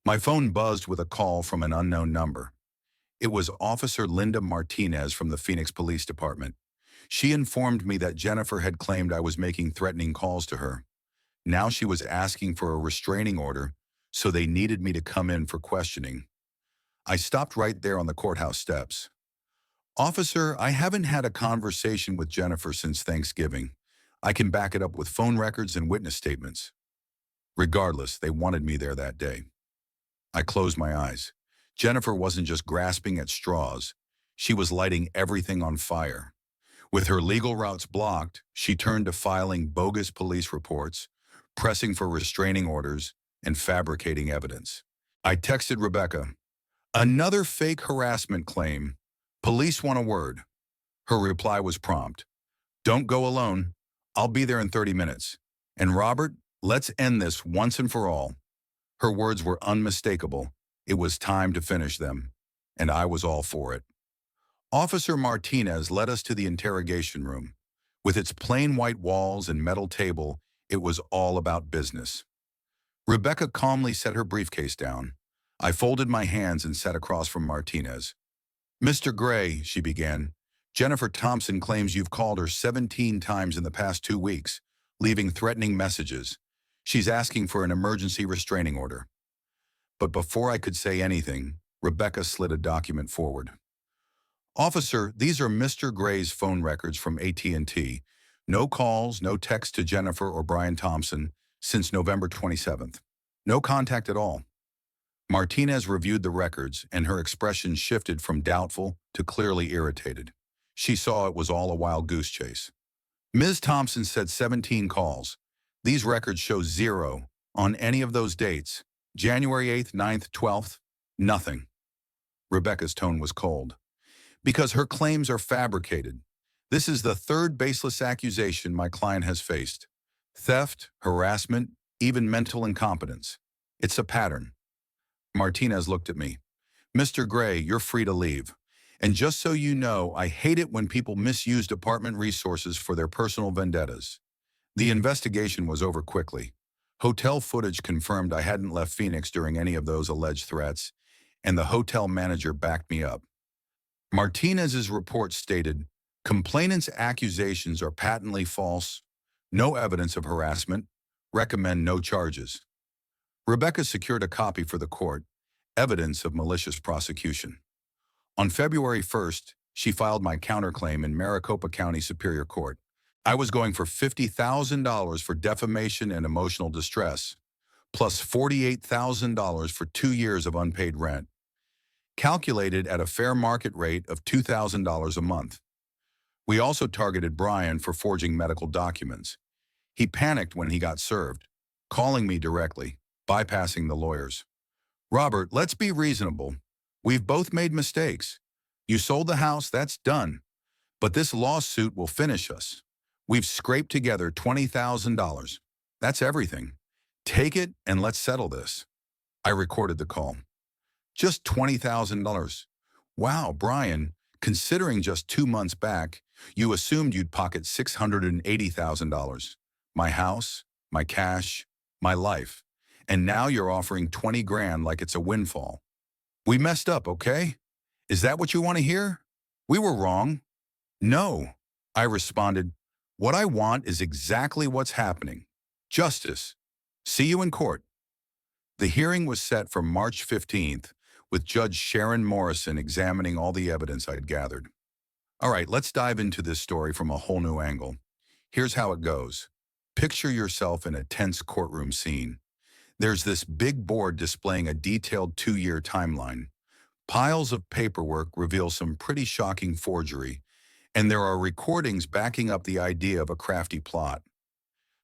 My phone buzzed with a call from an unknown number. It was Officer Linda Martinez from the Phoenix Police Department. She informed me that Jennifer had claimed I was making threatening calls to her. Now she was asking for a restraining order, so they needed me to come in for questioning. I stopped right there on the courthouse steps. Officer, I haven't had a conversation with Jennifer since Thanksgiving. I can back it up with phone records and witness statements. Regardless, they wanted me there that day. I closed my eyes. Jennifer wasn't just grasping at straws. She was lighting everything on fire. With her legal routes blocked, she turned to filing bogus police reports, pressing for restraining orders, and fabricating evidence. I texted Rebecca, Another fake harassment claim. Police want a word. Her reply was prompt. Don't go alone. I'll be there in 30 minutes. And Robert, let's end this once and for all. Her words were unmistakable. It was time to finish them. And I was all for it. Officer Martinez led us to the interrogation room. With its plain white walls and metal table, it was all about business. Rebecca calmly set her briefcase down. I folded my hands and sat across from Martinez. Mr. Gray, she began, Jennifer Thompson claims you've called her 17 times in the past 2 weeks, leaving threatening messages. She's asking for an emergency restraining order. But before I could say anything, Rebecca slid a document forward. Officer, these are Mr. Gray's phone records from AT&T. No calls, no text to Jennifer or Brian Thompson since November 27th. No contact at all. Martinez reviewed the records, and her expression shifted from doubtful to clearly irritated. She saw it was all a wild goose chase. Ms. Thompson said 17 calls. These records show 0 on any of those dates. January 8th, 9th, 12th, nothing. Rebecca's tone was cold. Because her claims are fabricated. This is the third baseless accusation my client has faced. Theft, harassment, even mental incompetence. It's a pattern. Martinez looked at me. Mr. Gray, you're free to leave. And just so you know, I hate it when people misuse department resources for their personal vendettas. The investigation was over quickly. Hotel footage confirmed I hadn't left Phoenix during any of those alleged threats, and the hotel manager backed me up. Martinez's report stated, complainant's accusations are patently false, no evidence of harassment, recommend no charges. Rebecca secured a copy for the court, evidence of malicious prosecution. On February 1st, she filed my counterclaim in Maricopa County Superior Court. I was going for $50,000 for defamation and emotional distress, plus $48,000 for 2 years of unpaid rent, calculated at a fair market rate of $2,000 a month. We also targeted Brian for forging medical documents. He panicked when he got served, calling me directly, bypassing the lawyers. Robert, let's be reasonable. We've both made mistakes. You sold the house, that's done. But this lawsuit will finish us. We've scraped together $20,000. That's everything. Take it and let's settle this. I recorded the call. Just $20,000. Wow, Brian, considering just 2 months back, you assumed you'd pocket $680,000. My house, my cash, my life. And now you're offering 20 grand like it's a windfall. We messed up, okay? Is that what you want to hear? We were wrong. No, I responded. What I want is exactly what's happening. Justice. See you in court. The hearing was set for March 15th, with Judge Sharon Morrison examining all the evidence I'd gathered. All right, let's dive into this story from a whole new angle. Here's how it goes. Picture yourself in a tense courtroom scene. There's this big board displaying a detailed 2-year timeline. Piles of paperwork reveal some pretty shocking forgery, and there are recordings backing up the idea of a crafty plot.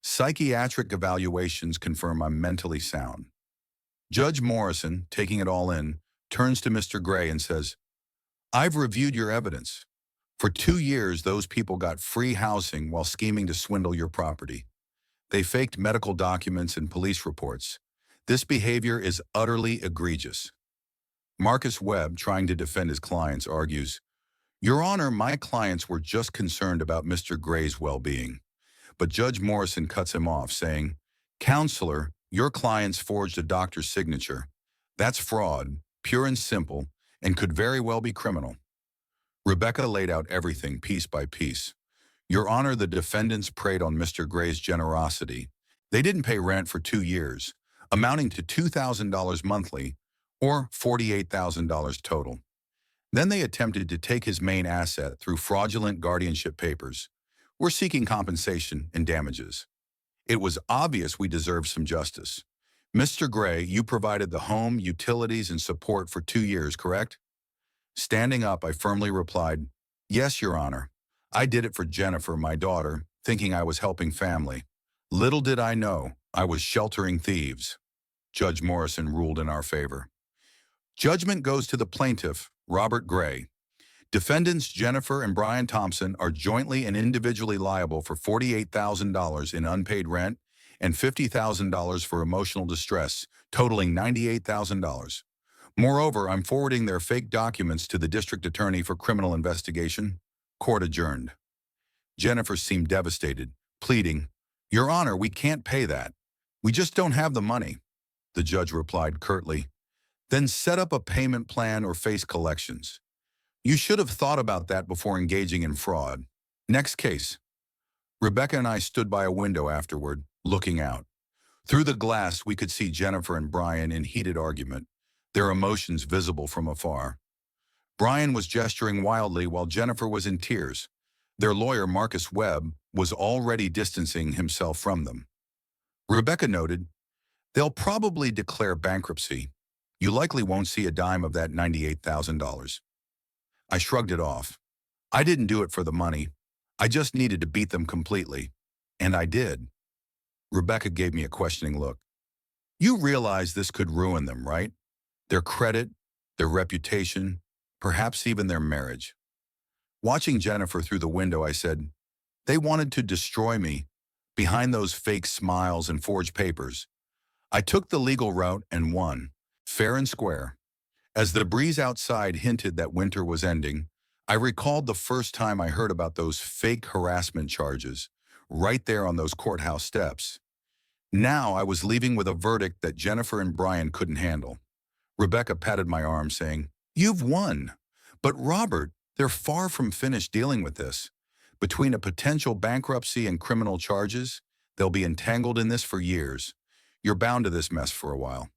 Psychiatric evaluations confirm I'm mentally sound. Judge Morrison, taking it all in, turns to Mr. Gray and says, I've reviewed your evidence. For 2 years, those people got free housing while scheming to swindle your property. They faked medical documents and police reports. This behavior is utterly egregious. Marcus Webb, trying to defend his clients, argues, Your Honor, my clients were just concerned about Mr. Gray's well-being. But Judge Morrison cuts him off, saying, Counselor, your clients forged a doctor's signature. That's fraud, pure and simple, and could very well be criminal. Rebecca laid out everything piece by piece. Your Honor, the defendants preyed on Mr. Gray's generosity. They didn't pay rent for 2 years, amounting to $2,000 monthly, or $48,000 total. Then they attempted to take his main asset through fraudulent guardianship papers. We're seeking compensation and damages. It was obvious we deserved some justice. Mr. Gray, you provided the home, utilities, and support for 2 years, correct? Standing up, I firmly replied, Yes, Your Honor. I did it for Jennifer, my daughter, thinking I was helping family. Little did I know, I was sheltering thieves. Judge Morrison ruled in our favor. Judgment goes to the plaintiff, Robert Gray. Defendants Jennifer and Brian Thompson are jointly and individually liable for $48,000 in unpaid rent and $50,000 for emotional distress, totaling $98,000. Moreover, I'm forwarding their fake documents to the district attorney for criminal investigation. Court adjourned. Jennifer seemed devastated, pleading, Your Honor, we can't pay that. We just don't have the money. The judge replied curtly, Then set up a payment plan or face collections. You should have thought about that before engaging in fraud. Next case. Rebecca and I stood by a window afterward, looking out. Through the glass, we could see Jennifer and Brian in heated argument, their emotions visible from afar. Brian was gesturing wildly while Jennifer was in tears. Their lawyer, Marcus Webb, was already distancing himself from them. Rebecca noted, They'll probably declare bankruptcy. You likely won't see a dime of that $98,000. I shrugged it off. I didn't do it for the money. I just needed to beat them completely. And I did. Rebecca gave me a questioning look. You realize this could ruin them, right? Their credit, their reputation, perhaps even their marriage. Watching Jennifer through the window, I said, They wanted to destroy me behind those fake smiles and forged papers. I took the legal route and won, fair and square. As the breeze outside hinted that winter was ending, I recalled the first time I heard about those fake harassment charges, right there on those courthouse steps. Now I was leaving with a verdict that Jennifer and Brian couldn't handle. Rebecca patted my arm, saying, You've won. But Robert, they're far from finished dealing with this. Between a potential bankruptcy and criminal charges, they'll be entangled in this for years. You're bound to this mess for a while.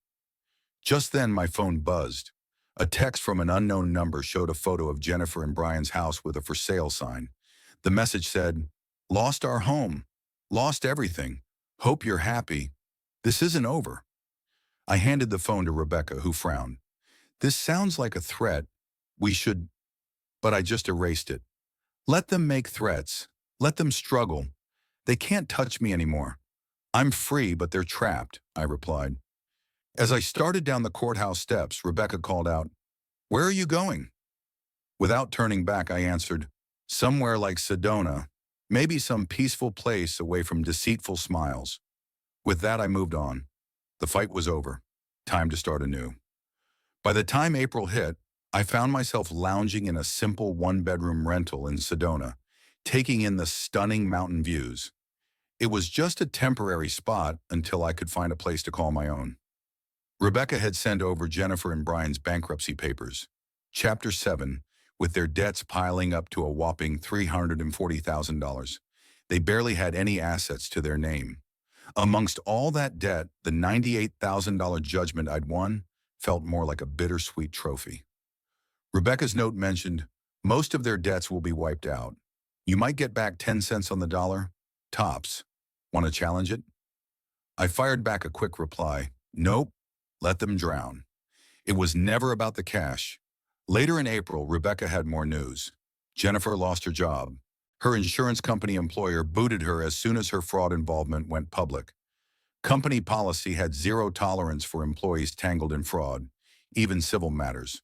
Just then my phone buzzed. A text from an unknown number showed a photo of Jennifer and Brian's house with a for sale sign. The message said, Lost our home. Lost everything. Hope you're happy. This isn't over. I handed the phone to Rebecca, who frowned. This sounds like a threat. We should, but I just erased it. Let them make threats. Let them struggle. They can't touch me anymore. I'm free, but they're trapped, I replied. As I started down the courthouse steps, Rebecca called out, Where are you going? Without turning back, I answered, Somewhere like Sedona, maybe some peaceful place away from deceitful smiles. With that, I moved on. The fight was over. Time to start anew. By the time April hit, I found myself lounging in a simple one-bedroom rental in Sedona, taking in the stunning mountain views. It was just a temporary spot until I could find a place to call my own. Rebecca had sent over Jennifer and Brian's bankruptcy papers, Chapter 7, with their debts piling up to a whopping $340,000. They barely had any assets to their name. Amongst all that debt, the $98,000 judgment I'd won felt more like a bittersweet trophy. Rebecca's note mentioned, most of their debts will be wiped out. You might get back 10 cents on the dollar, tops. Want to challenge it? I fired back a quick reply, nope, let them drown. It was never about the cash. Later in April, Rebecca had more news. Jennifer lost her job. Her insurance company employer booted her as soon as her fraud involvement went public. Company policy had zero tolerance for employees tangled in fraud, even civil matters.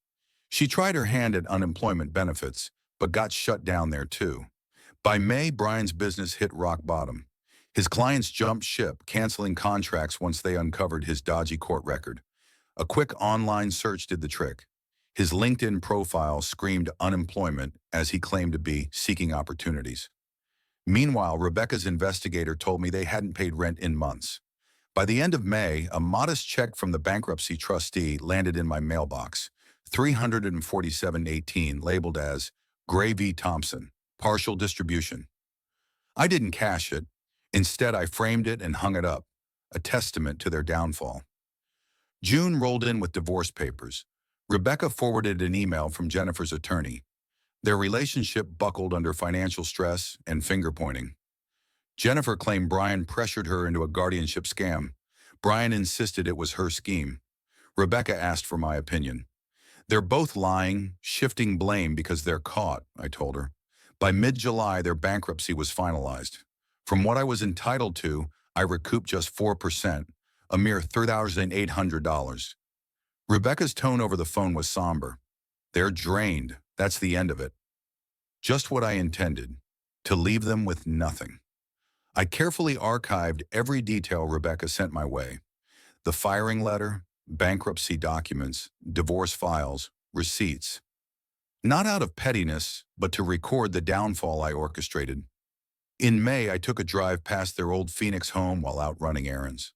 She tried her hand at unemployment benefits, but got shut down there too. By May, Brian's business hit rock bottom. His clients jumped ship, canceling contracts once they uncovered his dodgy court record. A quick online search did the trick. His LinkedIn profile screamed unemployment as he claimed to be seeking opportunities. Meanwhile, Rebecca's investigator told me they hadn't paid rent in months. By the end of May, a modest check from the bankruptcy trustee landed in my mailbox, $347.18, labeled as Gray v. Thompson, partial distribution. I didn't cash it. Instead, I framed it and hung it up, a testament to their downfall. June rolled in with divorce papers. Rebecca forwarded an email from Jennifer's attorney. Their relationship buckled under financial stress and finger-pointing. Jennifer claimed Brian pressured her into a guardianship scam. Brian insisted it was her scheme. Rebecca asked for my opinion. They're both lying, shifting blame because they're caught, I told her. By mid-July, their bankruptcy was finalized. From what I was entitled to, I recouped just 4%, a mere $3,800. Rebecca's tone over the phone was somber. They're drained. That's the end of it. Just what I intended, to leave them with nothing. I carefully archived every detail Rebecca sent my way. The firing letter, bankruptcy documents, divorce files, receipts. Not out of pettiness, but to record the downfall I orchestrated. In May, I took a drive past their old Phoenix home while out running errands.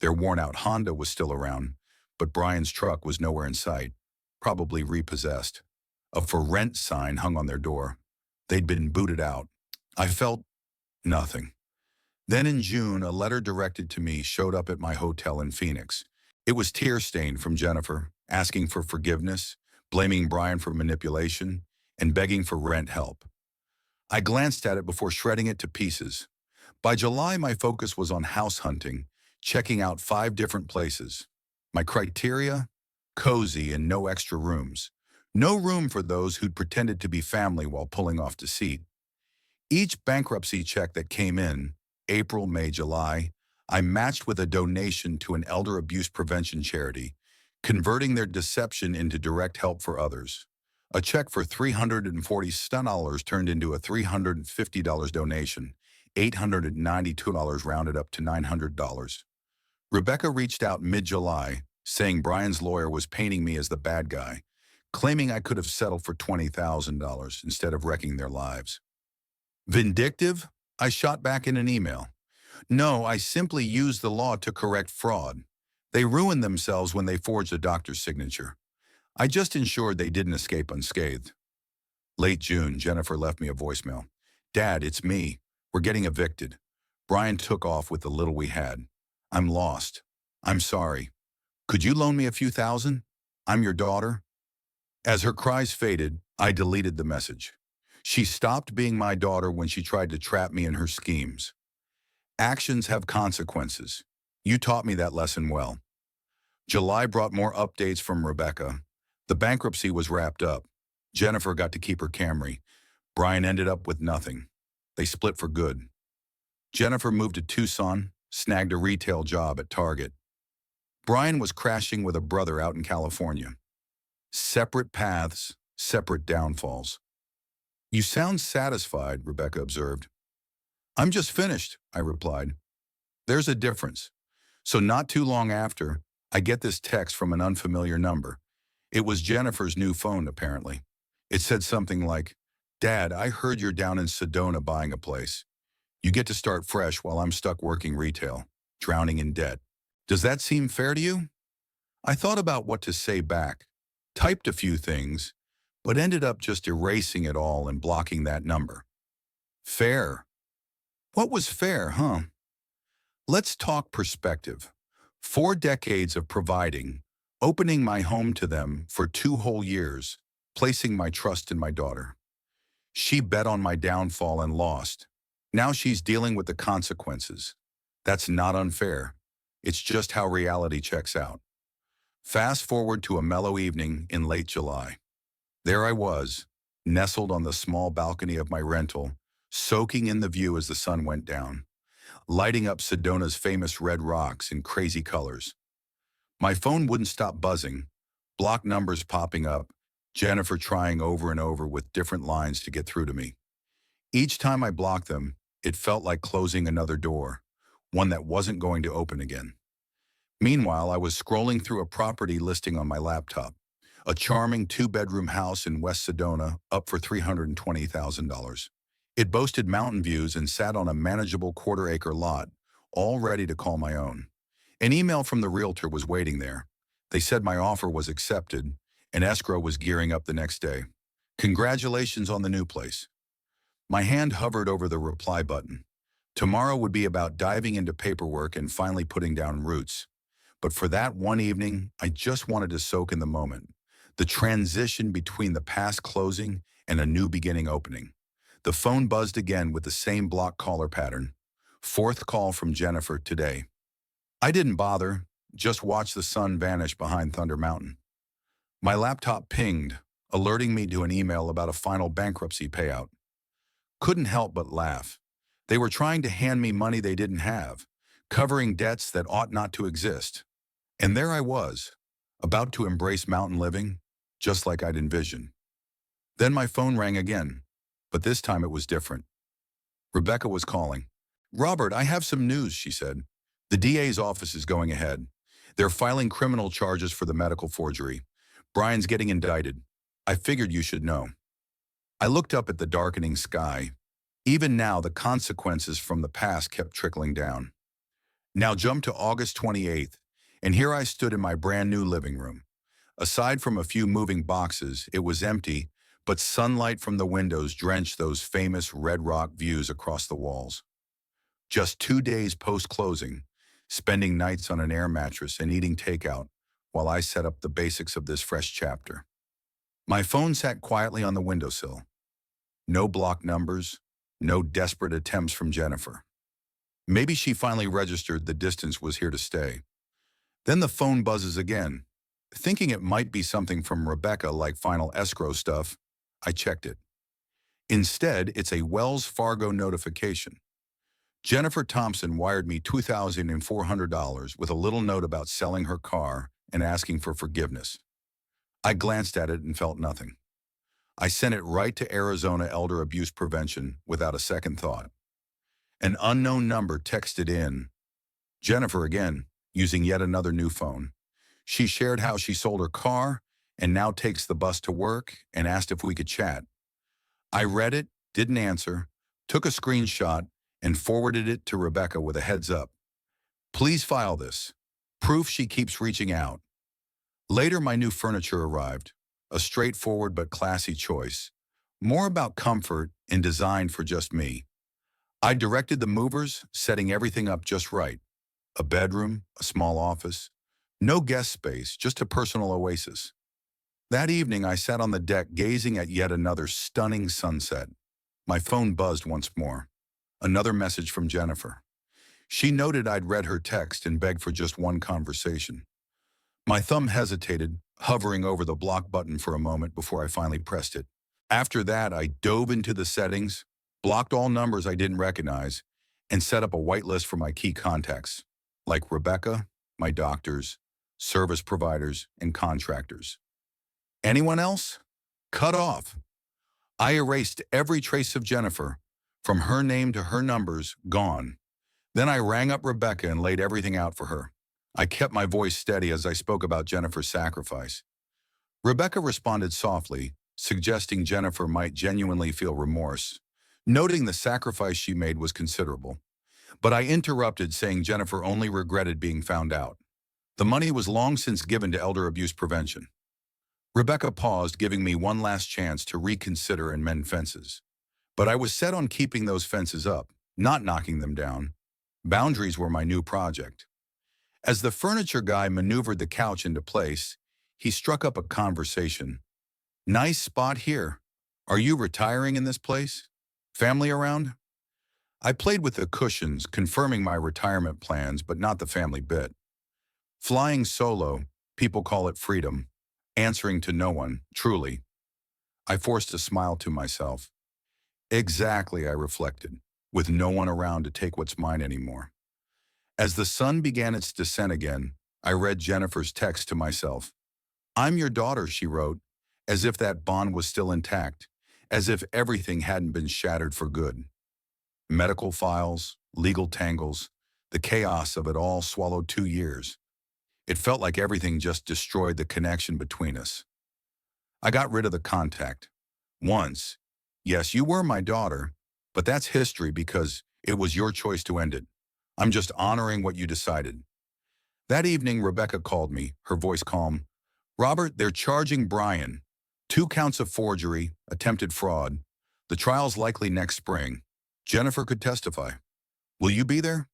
Their worn-out Honda was still around, but Brian's truck was nowhere in sight, probably repossessed. A for rent sign hung on their door. They'd been booted out. I felt nothing. Then in June, a letter directed to me showed up at my hotel in Phoenix. It was tear-stained from Jennifer, asking for forgiveness, blaming Brian for manipulation, and begging for rent help. I glanced at it before shredding it to pieces. By July, my focus was on house hunting, checking out 5 different places. My criteria? Cozy and no extra rooms. No room for those who'd pretended to be family while pulling off deceit. Each bankruptcy check that came in, April, May, July, I matched with a donation to an elder abuse prevention charity, converting their deception into direct help for others. A check for $340 turned into a $350 donation, $892 rounded up to $900. Rebecca reached out mid-July, saying Brian's lawyer was painting me as the bad guy, claiming I could have settled for $20,000 instead of wrecking their lives. Vindictive? I shot back in an email. No, I simply used the law to correct fraud. They ruined themselves when they forged a doctor's signature. I just ensured they didn't escape unscathed. Late June, Jennifer left me a voicemail. Dad, it's me. We're getting evicted. Brian took off with the little we had. I'm lost. I'm sorry. Could you loan me a few thousand? I'm your daughter. As her cries faded, I deleted the message. She stopped being my daughter when she tried to trap me in her schemes. Actions have consequences. You taught me that lesson well. July brought more updates from Rebecca. The bankruptcy was wrapped up. Jennifer got to keep her Camry. Brian ended up with nothing. They split for good. Jennifer moved to Tucson, snagged a retail job at Target. Brian was crashing with a brother out in California. Separate paths, separate downfalls. You sound satisfied, Rebecca observed. I'm just finished, I replied. There's a difference. So not too long after, I get this text from an unfamiliar number. It was Jennifer's new phone, apparently. It said something like, Dad, I heard you're down in Sedona buying a place. You get to start fresh while I'm stuck working retail, drowning in debt. Does that seem fair to you? I thought about what to say back, typed a few things, but ended up just erasing it all and blocking that number. Fair. What was fair, huh? Let's talk perspective. 4 decades of providing, opening my home to them for 2 whole years, placing my trust in my daughter. She bet on my downfall and lost. Now she's dealing with the consequences. That's not unfair. It's just how reality checks out. Fast forward to a mellow evening in late July. There I was, nestled on the small balcony of my rental, soaking in the view as the sun went down, lighting up Sedona's famous red rocks in crazy colors. My phone wouldn't stop buzzing, block numbers popping up, Jennifer trying over and over with different lines to get through to me. Each time I blocked them, it felt like closing another door, one that wasn't going to open again. Meanwhile, I was scrolling through a property listing on my laptop, a charming 2-bedroom house in West Sedona up for $320,000. It boasted mountain views and sat on a manageable quarter-acre lot, all ready to call my own. An email from the realtor was waiting there. They said my offer was accepted, and escrow was gearing up the next day. Congratulations on the new place. My hand hovered over the reply button. Tomorrow would be about diving into paperwork and finally putting down roots. But for that one evening, I just wanted to soak in the moment. The transition between the past closing and a new beginning opening. The phone buzzed again with the same block caller pattern. 4th call from Jennifer today. I didn't bother, just watched the sun vanish behind Thunder Mountain. My laptop pinged, alerting me to an email about a final bankruptcy payout. Couldn't help but laugh. They were trying to hand me money they didn't have, covering debts that ought not to exist. And there I was, about to embrace mountain living, just like I'd envisioned. Then my phone rang again, but this time it was different. Rebecca was calling. Robert, I have some news, she said. The DA's office is going ahead. They're filing criminal charges for the medical forgery. Brian's getting indicted. I figured you should know. I looked up at the darkening sky. Even now, the consequences from the past kept trickling down. Now jump to August 28th, and here I stood in my brand new living room. Aside from a few moving boxes, it was empty, but sunlight from the windows drenched those famous red rock views across the walls. Just 2 days post-closing, spending nights on an air mattress and eating takeout while I set up the basics of this fresh chapter. My phone sat quietly on the windowsill. No blocked numbers, no desperate attempts from Jennifer. Maybe she finally registered the distance was here to stay. Then the phone buzzes again. Thinking it might be something from Rebecca like final escrow stuff, I checked it. Instead, it's a Wells Fargo notification. Jennifer Thompson wired me $2,400 with a little note about selling her car and asking for forgiveness. I glanced at it and felt nothing. I sent it right to Arizona Elder Abuse Prevention without a second thought. An unknown number texted in. Jennifer again, using yet another new phone. She shared how she sold her car and now takes the bus to work and asked if we could chat. I read it, didn't answer, took a screenshot, and forwarded it to Rebecca with a heads up. Please file this. Proof she keeps reaching out. Later, my new furniture arrived. A straightforward but classy choice. More about comfort and design for just me. I directed the movers, setting everything up just right. A bedroom, a small office. No guest space, just a personal oasis. That evening, I sat on the deck gazing at yet another stunning sunset. My phone buzzed once more. Another message from Jennifer. She noted I'd read her text and begged for just one conversation. My thumb hesitated, hovering over the block button for a moment before I finally pressed it. After that, I dove into the settings, blocked all numbers I didn't recognize, and set up a whitelist for my key contacts, like Rebecca, my doctors, service providers, and contractors. Anyone else? Cut off. I erased every trace of Jennifer, from her name to her numbers, gone. Then I rang up Rebecca and laid everything out for her. I kept my voice steady as I spoke about Jennifer's sacrifice. Rebecca responded softly, suggesting Jennifer might genuinely feel remorse, noting the sacrifice she made was considerable. But I interrupted, saying Jennifer only regretted being found out. The money was long since given to elder abuse prevention. Rebecca paused, giving me one last chance to reconsider and mend fences. But I was set on keeping those fences up, not knocking them down. Boundaries were my new project. As the furniture guy maneuvered the couch into place, he struck up a conversation. Nice spot here. Are you retiring in this place? Family around? I played with the cushions, confirming my retirement plans, but not the family bit. Flying solo, people call it freedom. Answering to no one, truly. I forced a smile to myself. Exactly, I reflected, with no one around to take what's mine anymore. As the sun began its descent again, I read Jennifer's text to myself. I'm your daughter, she wrote, as if that bond was still intact, as if everything hadn't been shattered for good. Medical files, legal tangles, the chaos of it all swallowed 2 years. It felt like everything just destroyed the connection between us. I got rid of the contact. Once. Yes, you were my daughter, but that's history because it was your choice to end it. I'm just honoring what you decided. That evening, Rebecca called me, her voice calm. Robert, they're charging Brian. 2 counts of forgery, attempted fraud. The trial's likely next spring. Jennifer could testify. Will you be there?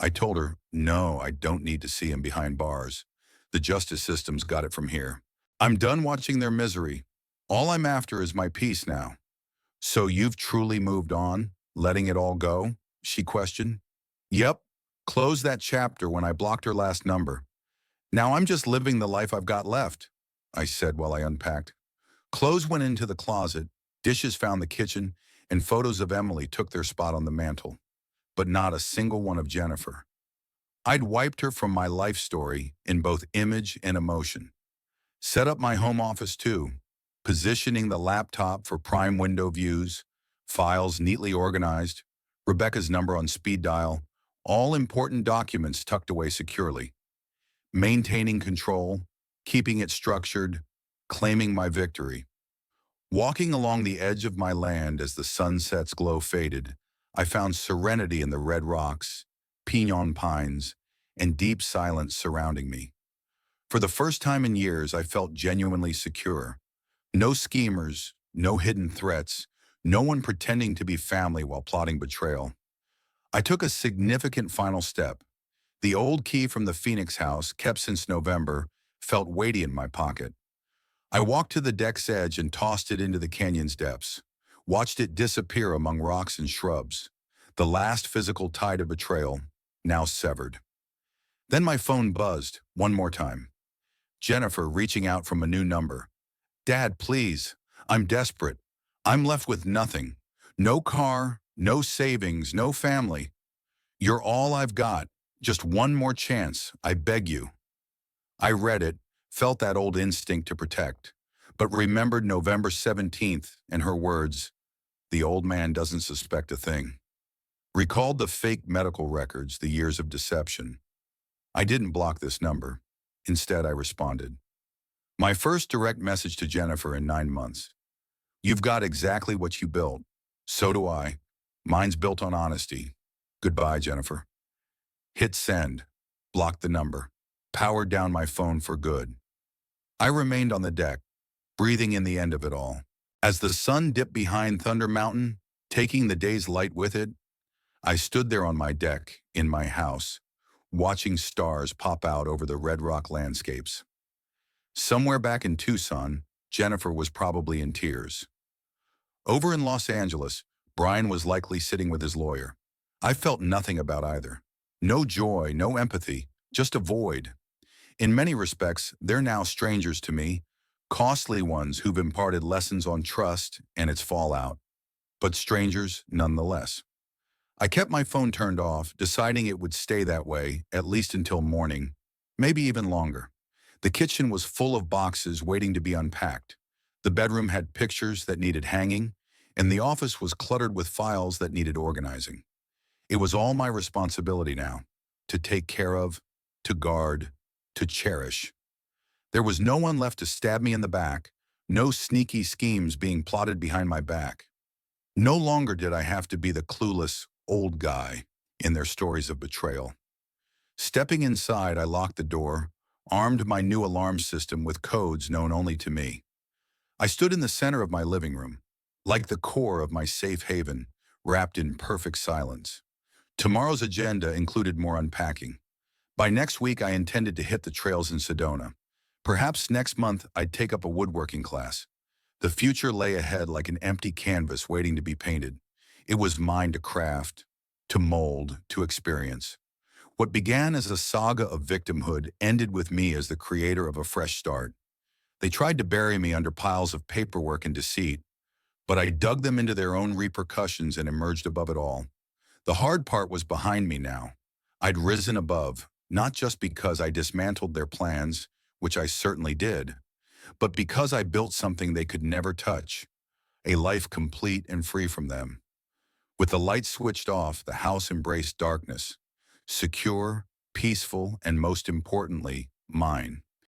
I told her, no, I don't need to see him behind bars. The justice system's got it from here. I'm done watching their misery. All I'm after is my peace now. So you've truly moved on, letting it all go? She questioned. Yep. Closed that chapter when I blocked her last number. Now I'm just living the life I've got left, I said while I unpacked. Clothes went into the closet, dishes found the kitchen, and photos of Emily took their spot on the mantel. But not a single one of Jennifer. I'd wiped her from my life story in both image and emotion. Set up my home office too, positioning the laptop for prime window views, files neatly organized, Rebecca's number on speed dial, all important documents tucked away securely. Maintaining control, keeping it structured, claiming my victory. Walking along the edge of my land as the sunset's glow faded, I found serenity in the red rocks, pinon pines, and deep silence surrounding me. For the first time in years, I felt genuinely secure. No schemers, no hidden threats, no one pretending to be family while plotting betrayal. I took a significant final step. The old key from the Phoenix house, kept since November, felt weighty in my pocket. I walked to the deck's edge and tossed it into the canyon's depths, watched it disappear among rocks and shrubs, the last physical tie to betrayal, now severed. Then my phone buzzed, one more time. Jennifer reaching out from a new number. Dad, please. I'm desperate. I'm left with nothing. No car, no savings, no family. You're all I've got. Just one more chance, I beg you. I read it, felt that old instinct to protect, but remembered November 17th and her words, the old man doesn't suspect a thing. Recalled the fake medical records, the years of deception. I didn't block this number. Instead, I responded. My first direct message to Jennifer in 9 months. You've got exactly what you built. So do I. Mine's built on honesty. Goodbye, Jennifer. Hit send. Blocked the number. Powered down my phone for good. I remained on the deck, breathing in the end of it all. As the sun dipped behind Thunder Mountain, taking the day's light with it, I stood there on my deck, in my house, watching stars pop out over the red rock landscapes. Somewhere back in Tucson, Jennifer was probably in tears. Over in Los Angeles, Brian was likely sitting with his lawyer. I felt nothing about either. No joy, no empathy, just a void. In many respects, they're now strangers to me, costly ones who've imparted lessons on trust and its fallout, but strangers nonetheless. I kept my phone turned off, deciding it would stay that way, at least until morning, maybe even longer. The kitchen was full of boxes waiting to be unpacked. The bedroom had pictures that needed hanging, and the office was cluttered with files that needed organizing. It was all my responsibility now, to take care of, to guard, to cherish. There was no one left to stab me in the back, no sneaky schemes being plotted behind my back. No longer did I have to be the clueless, old guy in their stories of betrayal. Stepping inside, I locked the door, armed my new alarm system with codes known only to me. I stood in the center of my living room, like the core of my safe haven, wrapped in perfect silence. Tomorrow's agenda included more unpacking. By next week, I intended to hit the trails in Sedona. Perhaps next month, I'd take up a woodworking class. The future lay ahead like an empty canvas waiting to be painted. It was mine to craft, to mold, to experience. What began as a saga of victimhood ended with me as the creator of a fresh start. They tried to bury me under piles of paperwork and deceit, but I dug them into their own repercussions and emerged above it all. The hard part was behind me now. I'd risen above, not just because I dismantled their plans, which I certainly did, but because I built something they could never touch, a life complete and free from them. With the lights switched off, the house embraced darkness, secure, peaceful, and most importantly, mine.